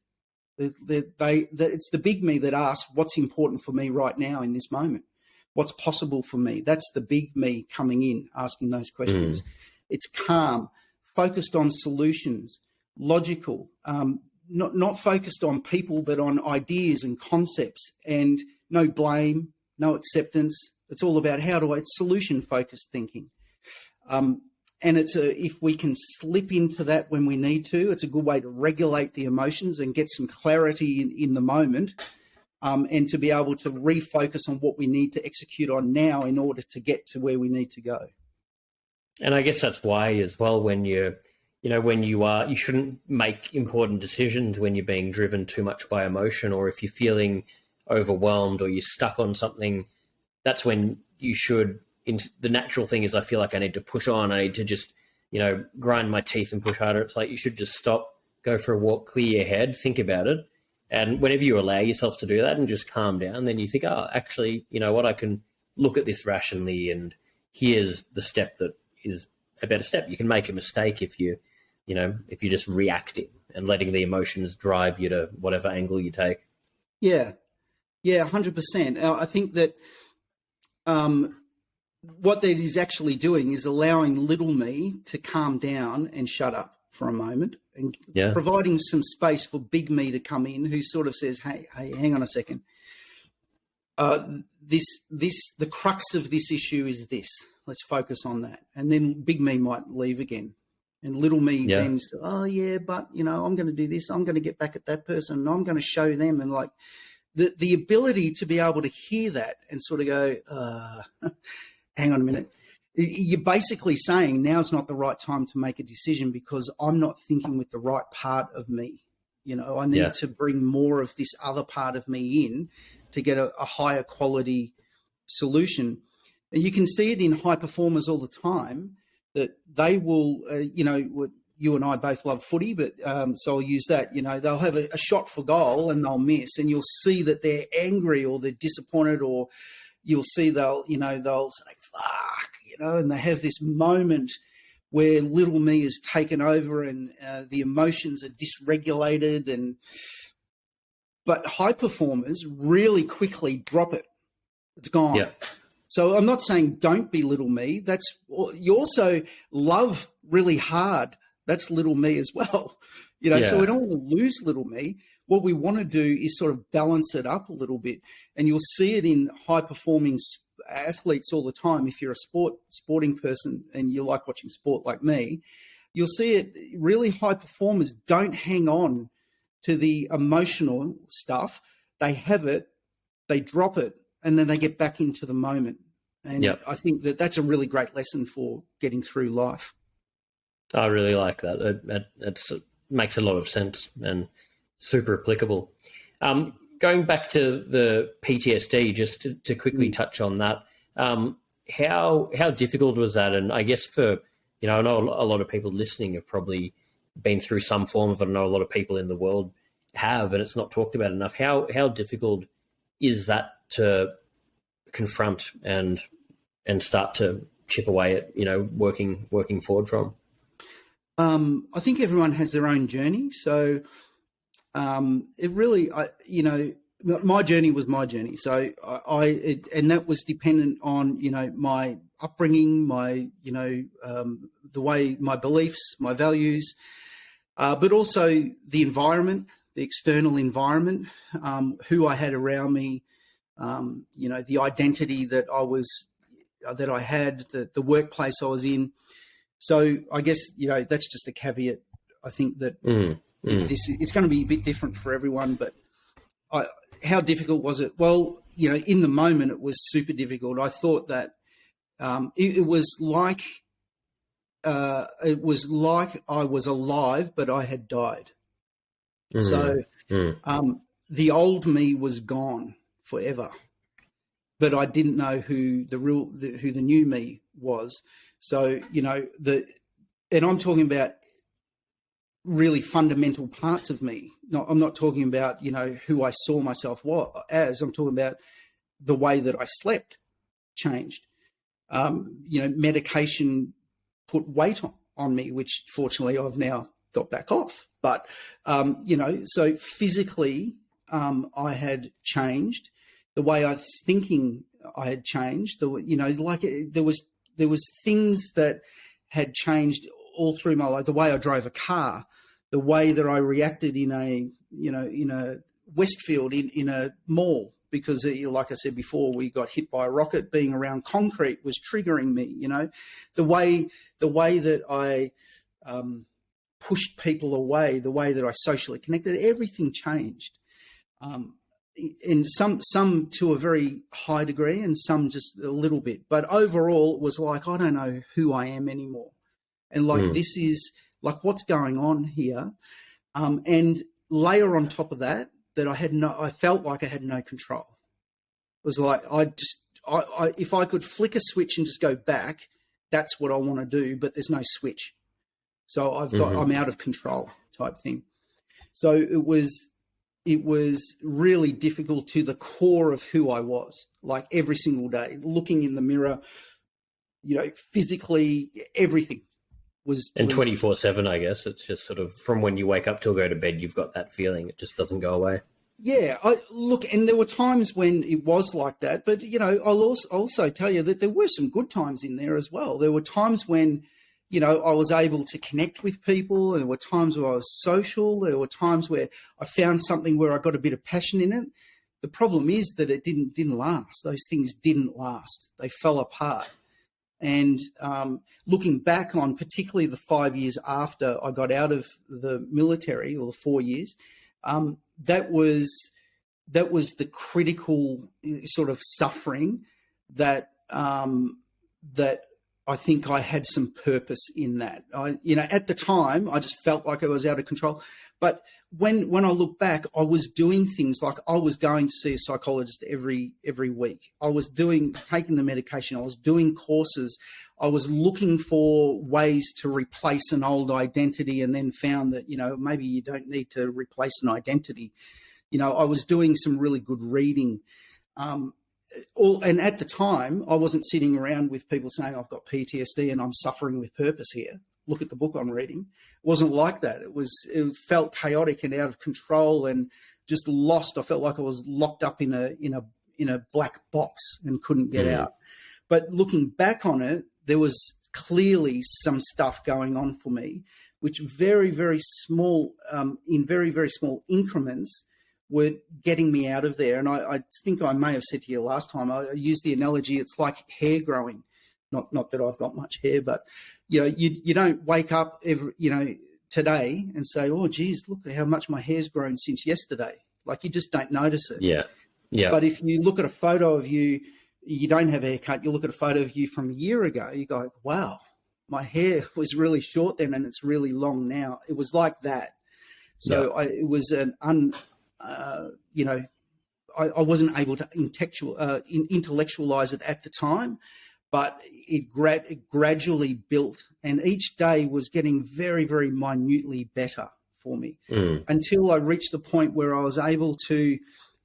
It's the big me that asks, what's important for me right now in this moment? What's possible for me? That's the big me coming in, asking those questions. It's calm, focused on solutions, logical, not focused on people, but on ideas and concepts, and no blame, no acceptance. It's all about it's solution-focused thinking. And if we can slip into that when we need to, it's a good way to regulate the emotions and get some clarity in the moment, and to be able to refocus on what we need to execute on now in order to get to where we need to go. And I guess that's why as well, when you shouldn't make important decisions when you're being driven too much by emotion, or if you're feeling overwhelmed or you're stuck on something, that's when you should. The natural thing is I feel like I need to push on. I need to just, grind my teeth and push harder. It's like you should just stop, go for a walk, clear your head, think about it. And whenever you allow yourself to do that and just calm down, then you think, oh, actually, you know what, I can look at this rationally, and here's the step that is a better step. You can make a mistake if you're just reacting and letting the emotions drive you to whatever angle you take. Yeah, 100%. I think that what that is actually doing is allowing little me to calm down and shut up for a moment, and providing some space for big me to come in, who sort of says, hey, hang on a second. The crux of this issue is this. Let's focus on that. And then big me might leave again. And little me then says, oh, yeah, but, I'm going to do this. I'm going to get back at that person, and I'm going to show them. And like the ability to be able to hear that and sort of go, hang on a minute. You're basically saying now's not the right time to make a decision because I'm not thinking with the right part of me. I need to bring more of this other part of me in to get a higher quality solution. And you can see it in high performers all the time, that they will, you and I both love footy, but so I'll use that, they'll have a shot for goal and they'll miss, and you'll see that they're angry or they're disappointed, or you'll see they'll say, fuck, and they have this moment where little me is taken over and the emotions are dysregulated. But high performers really quickly drop it. It's gone. Yeah. So I'm not saying don't be little me. You also love really hard. That's little me as well. So we don't want to lose little me. What we want to do is sort of balance it up a little bit. And you'll see it in high-performing athletes all the time. If you're a sporting person and you like watching sport like me, you'll see it. Really high performers don't hang on to the emotional stuff. They have it, they drop it, and then they get back into the moment. And I think that's a really great lesson for getting through life. I really like that. It makes a lot of sense and super applicable. Going back to the PTSD, just to quickly touch on that, how difficult was that? And I guess I know a lot of people listening have probably been through some form of it. I know a lot of people in the world have, and it's not talked about enough. How difficult is that to confront and start to chip away at, working forward from? I think everyone has their own journey. So it really, my journey was my journey. So and that was dependent on, my upbringing, my, the way, my beliefs, my values, but also the environment, the external environment, who I had around me, the identity that I had, the workplace I was in. So I guess, that's just a caveat. I think that it's going to be a bit different for everyone, but how difficult was it? Well, in the moment it was super difficult. I thought that it was like I was alive, but I had died. So the old me was gone forever, but I didn't know who the new me was. So, and I'm talking about really fundamental parts of me. I'm not talking about, who I saw myself as. I'm talking about the way that I slept changed. Medication put weight on me, which fortunately I've now got back off. But, so physically I had changed. The way I was thinking I had changed. There was things that had changed all through my life. The way I drove a car, the way that I reacted in a Westfield in a mall, because like I said before, we got hit by a rocket. Being around concrete was triggering me. The way that I pushed people away, the way that I socially connected, everything changed. In some to a very high degree, and some just a little bit. But overall, it was like, I don't know who I am anymore, and this is like, what's going on here? And layer on top of that, I felt like I had no control. It was like if I could flick a switch and just go back, that's what I want to do, but there's no switch. So I'm out of control type thing. So it was really difficult to the core of who I was, like every single day, looking in the mirror, physically, everything was. And 24/7, I guess. It's just sort of from when you wake up till go to bed, you've got that feeling. It just doesn't go away. Yeah, and there were times when it was like that, but I'll also tell you that there were some good times in there as well. There were times when, I was able to connect with people. There were times where I was social. There were times where I found something where I got a bit of passion in it. The problem is that it didn't last. Those things didn't last. They fell apart. And looking back on particularly the 5 years after I got out of the military, or the 4 years, that was the critical sort of suffering that I think I had some purpose in that. At the time, I just felt like I was out of control. But when I look back, I was doing things like I was going to see a psychologist every week. I was taking the medication. I was doing courses. I was looking for ways to replace an old identity, and then found that, maybe you don't need to replace an identity. I was doing some really good reading. And at the time, I wasn't sitting around with people saying, I've got PTSD and I'm suffering with purpose here. Look at the book I'm reading. It wasn't like that. It felt chaotic and out of control and just lost. I felt like I was locked up in a black box and couldn't get out. But looking back on it, there was clearly some stuff going on for me, which very, very small, in very, very small increments, were getting me out of there. And I think I may have said to you last time, I used the analogy, it's like hair growing. Not that I've got much hair, but you don't wake up today and say, oh geez, look at how much my hair's grown since yesterday. Like, you just don't notice it. Yeah. But if you look at a photo of you don't have a haircut, you look at a photo of you from a year ago, you go, wow, my hair was really short then and it's really long now. It was like that. So it was an I wasn't able to intellectualize it at the time, but it gradually built, and each day was getting very, very minutely better for me until I reached the point where I was able to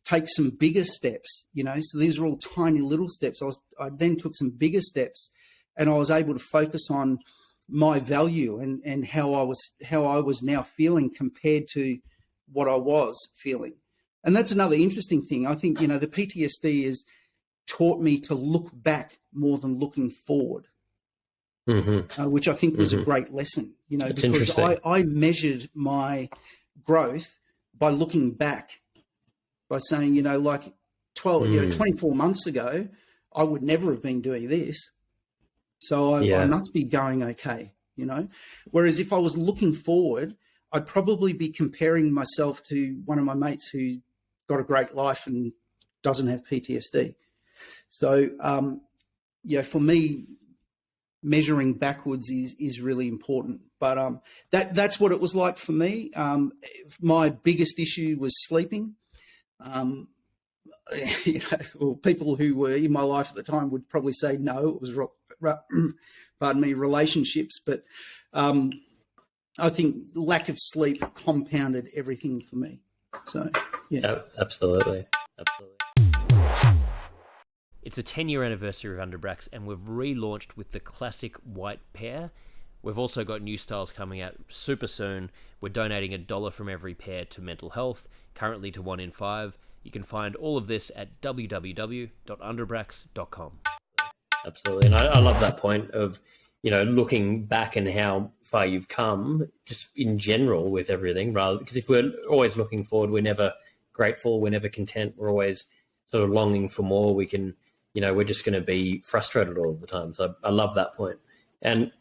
take some bigger steps, so these are all tiny little steps. I then took some bigger steps, and I was able to focus on my value and how I was now feeling compared to what I was feeling. And that's another interesting thing. I think, the PTSD has taught me to look back more than looking forward, which I think was a great lesson, because I measured my growth by looking back, by saying, like 24 months ago, I would never have been doing this. So I must be going okay, Whereas if I was looking forward, I'd probably be comparing myself to one of my mates who got a great life and doesn't have PTSD. So, for me, measuring backwards is really important. But that's what it was like for me. My biggest issue was sleeping. People who were in my life at the time would probably say no, it was relationships. But I think lack of sleep compounded everything for me. So, yeah. Absolutely. It's a 10-year anniversary of Under Bracks, and we've relaunched with the classic white pair. We've also got new styles coming out super soon. We're donating $1 from every pair to mental health, currently to 1 in 5. You can find all of this at www.underbracks.com. Absolutely. And I love that point of, looking back and how far you've come just in general with everything, rather, because if we're always looking forward, we're never grateful, we're never content, we're always sort of longing for more. We can, we're just going to be frustrated all the time. So I love that point. And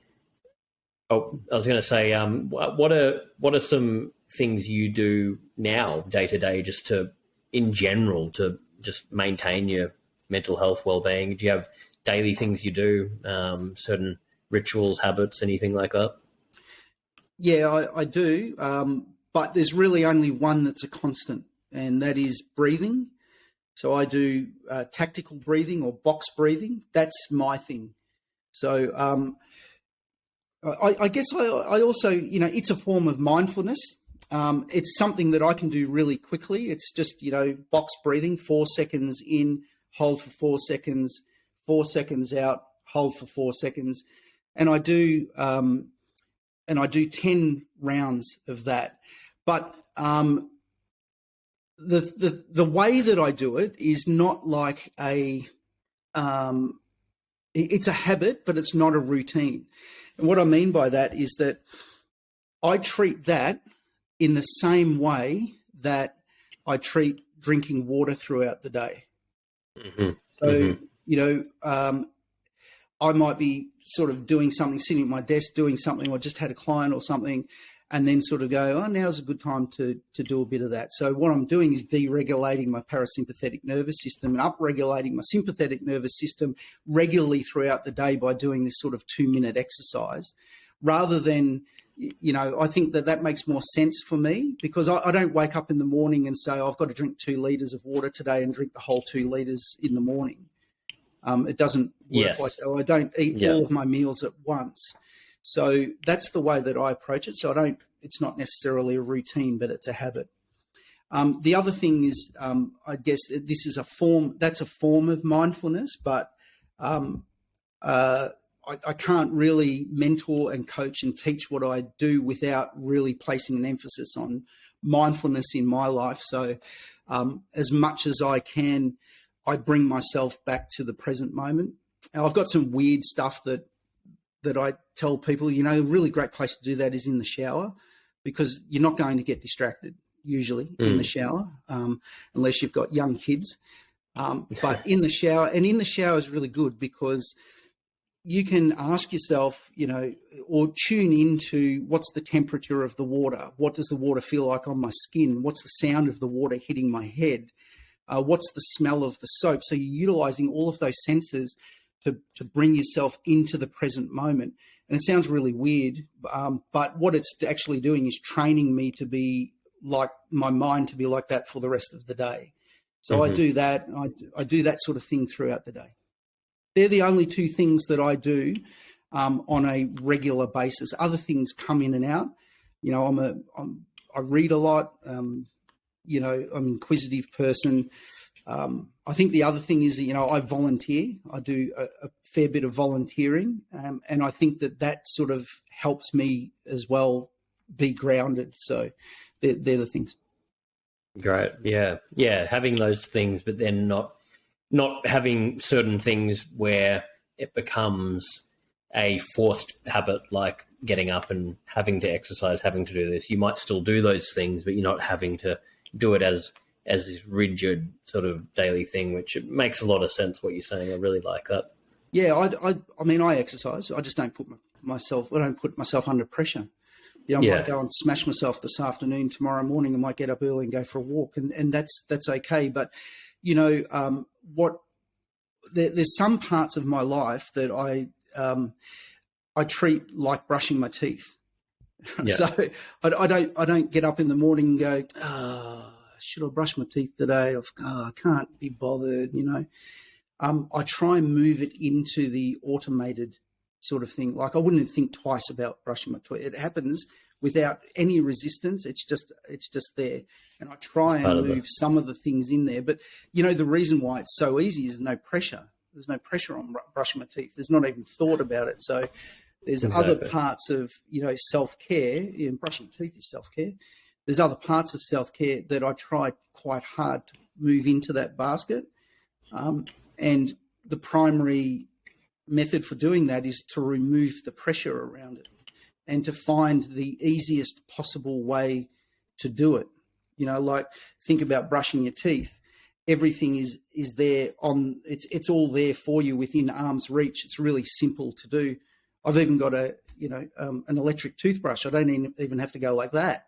I was going to say, what are some things you do now, day to day, just to, in general, to just maintain your mental health, well-being? Do you have daily things you do, certain rituals, habits, anything like that? Yeah, I do. But there's really only one that's a constant, and that is breathing. So I do tactical breathing or box breathing. That's my thing. So I guess I also, it's a form of mindfulness. It's something that I can do really quickly. It's just, box breathing, 4 seconds in, hold for 4 seconds, 4 seconds out, hold for 4 seconds. And I do 10 rounds of that. But the way that I do it is not like it's a habit, but it's not a routine. And what I mean by that is that I treat that in the same way that I treat drinking water throughout the day. Mm-hmm. So, I might be sort of doing something, sitting at my desk, doing something, or just had a client or something, and then sort of go, now's a good time to do a bit of that. So what I'm doing is deregulating my parasympathetic nervous system and upregulating my sympathetic nervous system regularly throughout the day by doing this sort of 2-minute exercise, rather than, I think that makes more sense for me, because I don't wake up in the morning and say, I've got to drink 2 litres of water today and drink the whole 2 litres in the morning. It doesn't work like that. I don't eat all of my meals at once. So that's the way that I approach it. So it's not necessarily a routine, but it's a habit. The other thing is, I guess this is that's a form of mindfulness, but I can't really mentor and coach and teach what I do without really placing an emphasis on mindfulness in my life. So as much as I can, I bring myself back to the present moment. Now, I've got some weird stuff that I tell people, a really great place to do that is in the shower, because you're not going to get distracted usually in the shower, unless you've got young kids. But in the shower is really good, because you can ask yourself, or tune into what's the temperature of the water? What does the water feel like on my skin? What's the sound of the water hitting my head? What's the smell of the soap? So you're utilizing all of those senses to bring yourself into the present moment. And it sounds really weird, but what it's actually doing is training me to be like, my mind to be like that for the rest of the day. So I do that. I do that sort of thing throughout the day. They're the only 2 things that I do on a regular basis. Other things come in and out. I read a lot. I'm an inquisitive person. I think the other thing is that, I volunteer. I do a fair bit of volunteering. And I think that sort of helps me as well be grounded. So they're the things. Great. Yeah. Yeah. Having those things, but then not having certain things where it becomes a forced habit, like getting up and having to exercise, having to do this. You might still do those things, but you're not having to do it as this rigid sort of daily thing, which it makes a lot of sense what you're saying. I really like that. Yeah, I mean, I exercise. I just don't put myself under pressure. I might go and smash myself this afternoon. Tomorrow morning, I might get up early and go for a walk, and that's okay. But there's some parts of my life that I treat like brushing my teeth. Yeah. So I don't get up in the morning and go, should I brush my teeth today? I can't be bothered, I try and move it into the automated sort of thing. Like, I wouldn't think twice about brushing my teeth. It happens without any resistance. It's just there. And I try and move some of the things in there. But, the reason why it's so easy is no pressure. There's no pressure on brushing my teeth. There's not even thought about it. So there's other parts of, self-care. Brushing teeth is self-care. There's other parts of self-care that I try quite hard to move into that basket. And the primary method for doing that is to remove the pressure around it and to find the easiest possible way to do it. Like think about brushing your teeth. Everything is there it's all there for you within arm's reach. It's really simple to do. I've even got an electric toothbrush. I don't even have to go like that.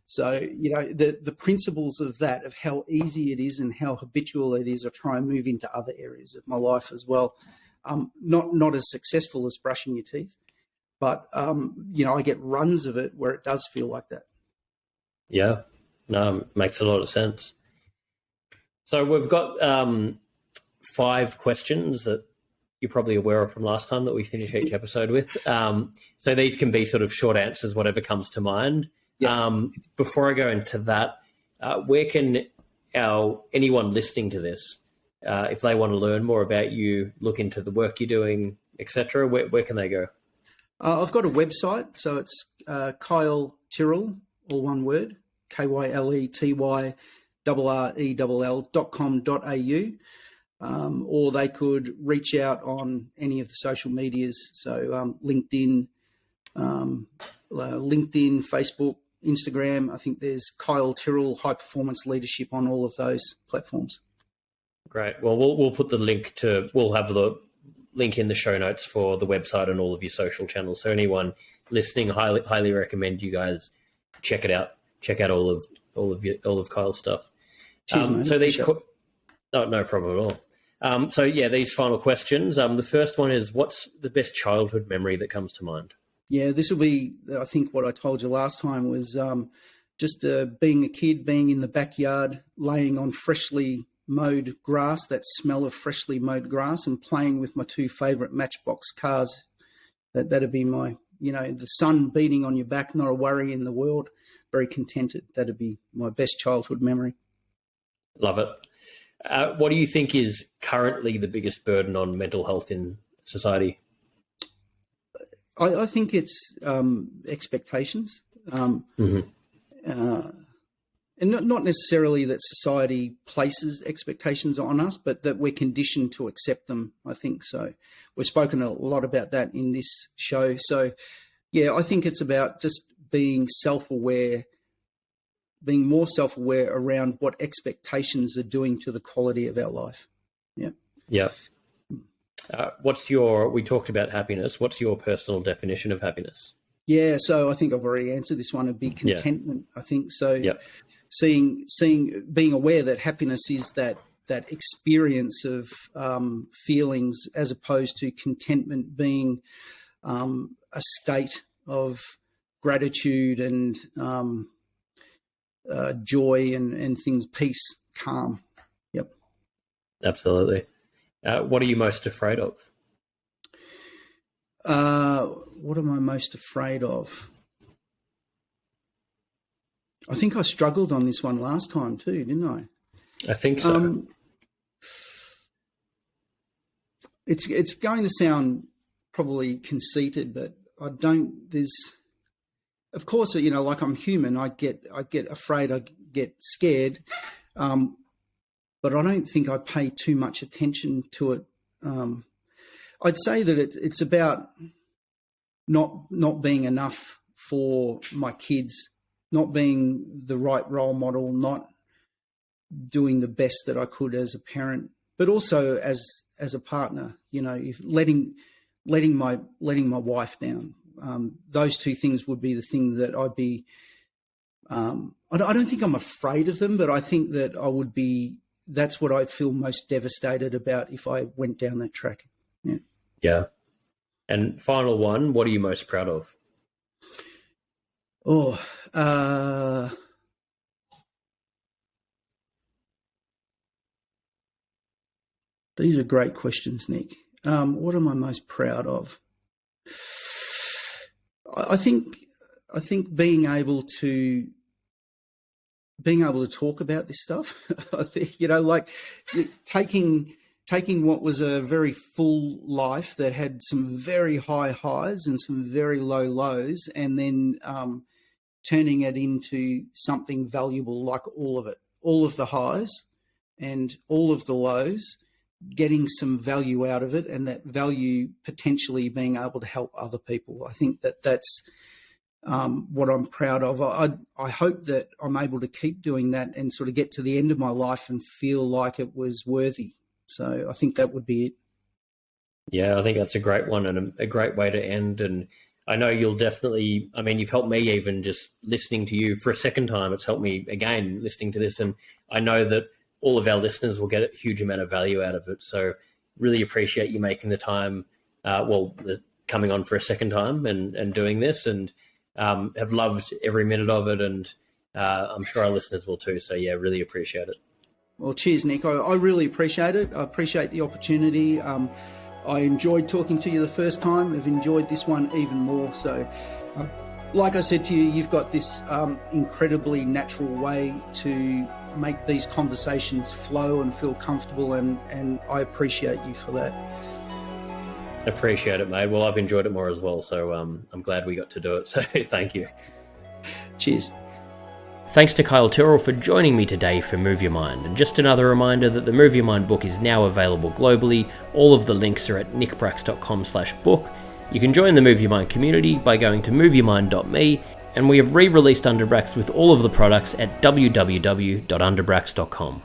So, the principles of that, of how easy it is and how habitual it is, I try and move into other areas of my life as well. Not as successful as brushing your teeth, but, I get runs of it where it does feel like that. Yeah, no, makes a lot of sense. So we've got 5 questions that you're probably aware of from last time that we finish each episode with. So these can be sort of short answers, whatever comes to mind. Yeah. Before I go into that, where can anyone listening to this, if they want to learn more about you, look into the work you're doing, etc., where can they go? I've got a website, so it's Kyle Tyrrell, all one word, KYLETYRRELL.com.au, or they could reach out on any of the social medias, so LinkedIn, Facebook, Instagram. I think there's Kyle Tyrrell High Performance Leadership on all of those platforms. Great. Well, we'll put the link we'll have the link in the show notes for the website and all of your social channels. So anyone listening, highly recommend you guys check it out. Check out all of Kyle's stuff. Cheers, so these, no problem at all. These final questions. The first one is, what's the best childhood memory that comes to mind? Yeah, this will be, I think what I told you last time was just being a kid, being in the backyard, laying on freshly mowed grass, that smell of freshly mowed grass, and playing with my 2 favourite Matchbox cars. That'd be my, the sun beating on your back, not a worry in the world, very contented. That'd be my best childhood memory. Love it. What do you think is currently the biggest burden on mental health in society? I think it's expectations, and not necessarily that society places expectations on us, but that we're conditioned to accept them. I think so. We've spoken a lot about that in this show. So, yeah, I think it's about just being self-aware, being more self-aware around what expectations are doing to the quality of our life. Yeah. Yeah. We talked about happiness. What's your personal definition of happiness? Yeah, so I think I've already answered this one. It'd be contentment, I think. So being aware that happiness is that experience of feelings, as opposed to contentment being a state of gratitude and joy and things, peace, calm. Yep. Absolutely. What are you most afraid of? What am I most afraid of? I think I struggled on this one last time too, didn't I? I think so. It's going to sound probably conceited, but I don't. Of course, like I'm human. I get afraid. I get scared. But I don't think I pay too much attention to it. I'd say that it's about not being enough for my kids, not being the right role model, not doing the best that I could as a parent, but also as a partner. If letting my wife down. Those 2 things would be the thing that I'd be. I don't think I'm afraid of them, but I think that I would be. That's what I'd feel most devastated about if I went down that track. Yeah. Yeah. And final one, what are you most proud of? These are great questions, Nick. What am I most proud of? I think being able to talk about this stuff. I think, like taking taking what was a very full life that had some very high highs and some very low lows, and then turning it into something valuable, like all of it, all of the highs and all of the lows, getting some value out of it, and that value potentially being able to help other people. I think that's what I'm proud of. I hope that I'm able to keep doing that and sort of get to the end of my life and feel like it was worthy. So I think that would be it. Yeah, I think that's a great one and a great way to end. And I know you'll definitely, I mean, you've helped me even just listening to you for a second time. It's helped me again listening to this. And I know that all of our listeners will get a huge amount of value out of it. So really appreciate you making the time, coming on for a second time and doing this, and have loved every minute of it. And I'm sure our listeners will too. So yeah, really appreciate it. Well, cheers, Nick. I really appreciate it. I appreciate the opportunity. I enjoyed talking to you the first time. I've enjoyed this one even more. So, like I said to you, you've got this incredibly natural way to make these conversations flow and feel comfortable, and I appreciate you for that. Appreciate it, mate. Well, I've enjoyed it more as well. So I'm glad we got to do it. So thank you. Cheers. Thanks to Kyle Tyrrell for joining me today for Move Your Mind. And just another reminder that the Move Your Mind book is now available globally. All of the links are at nickbracks.com/book. You can join the Move Your Mind community by going to moveyourmind.me, and we have re-released Underbracks with all of the products at www.underbracks.com.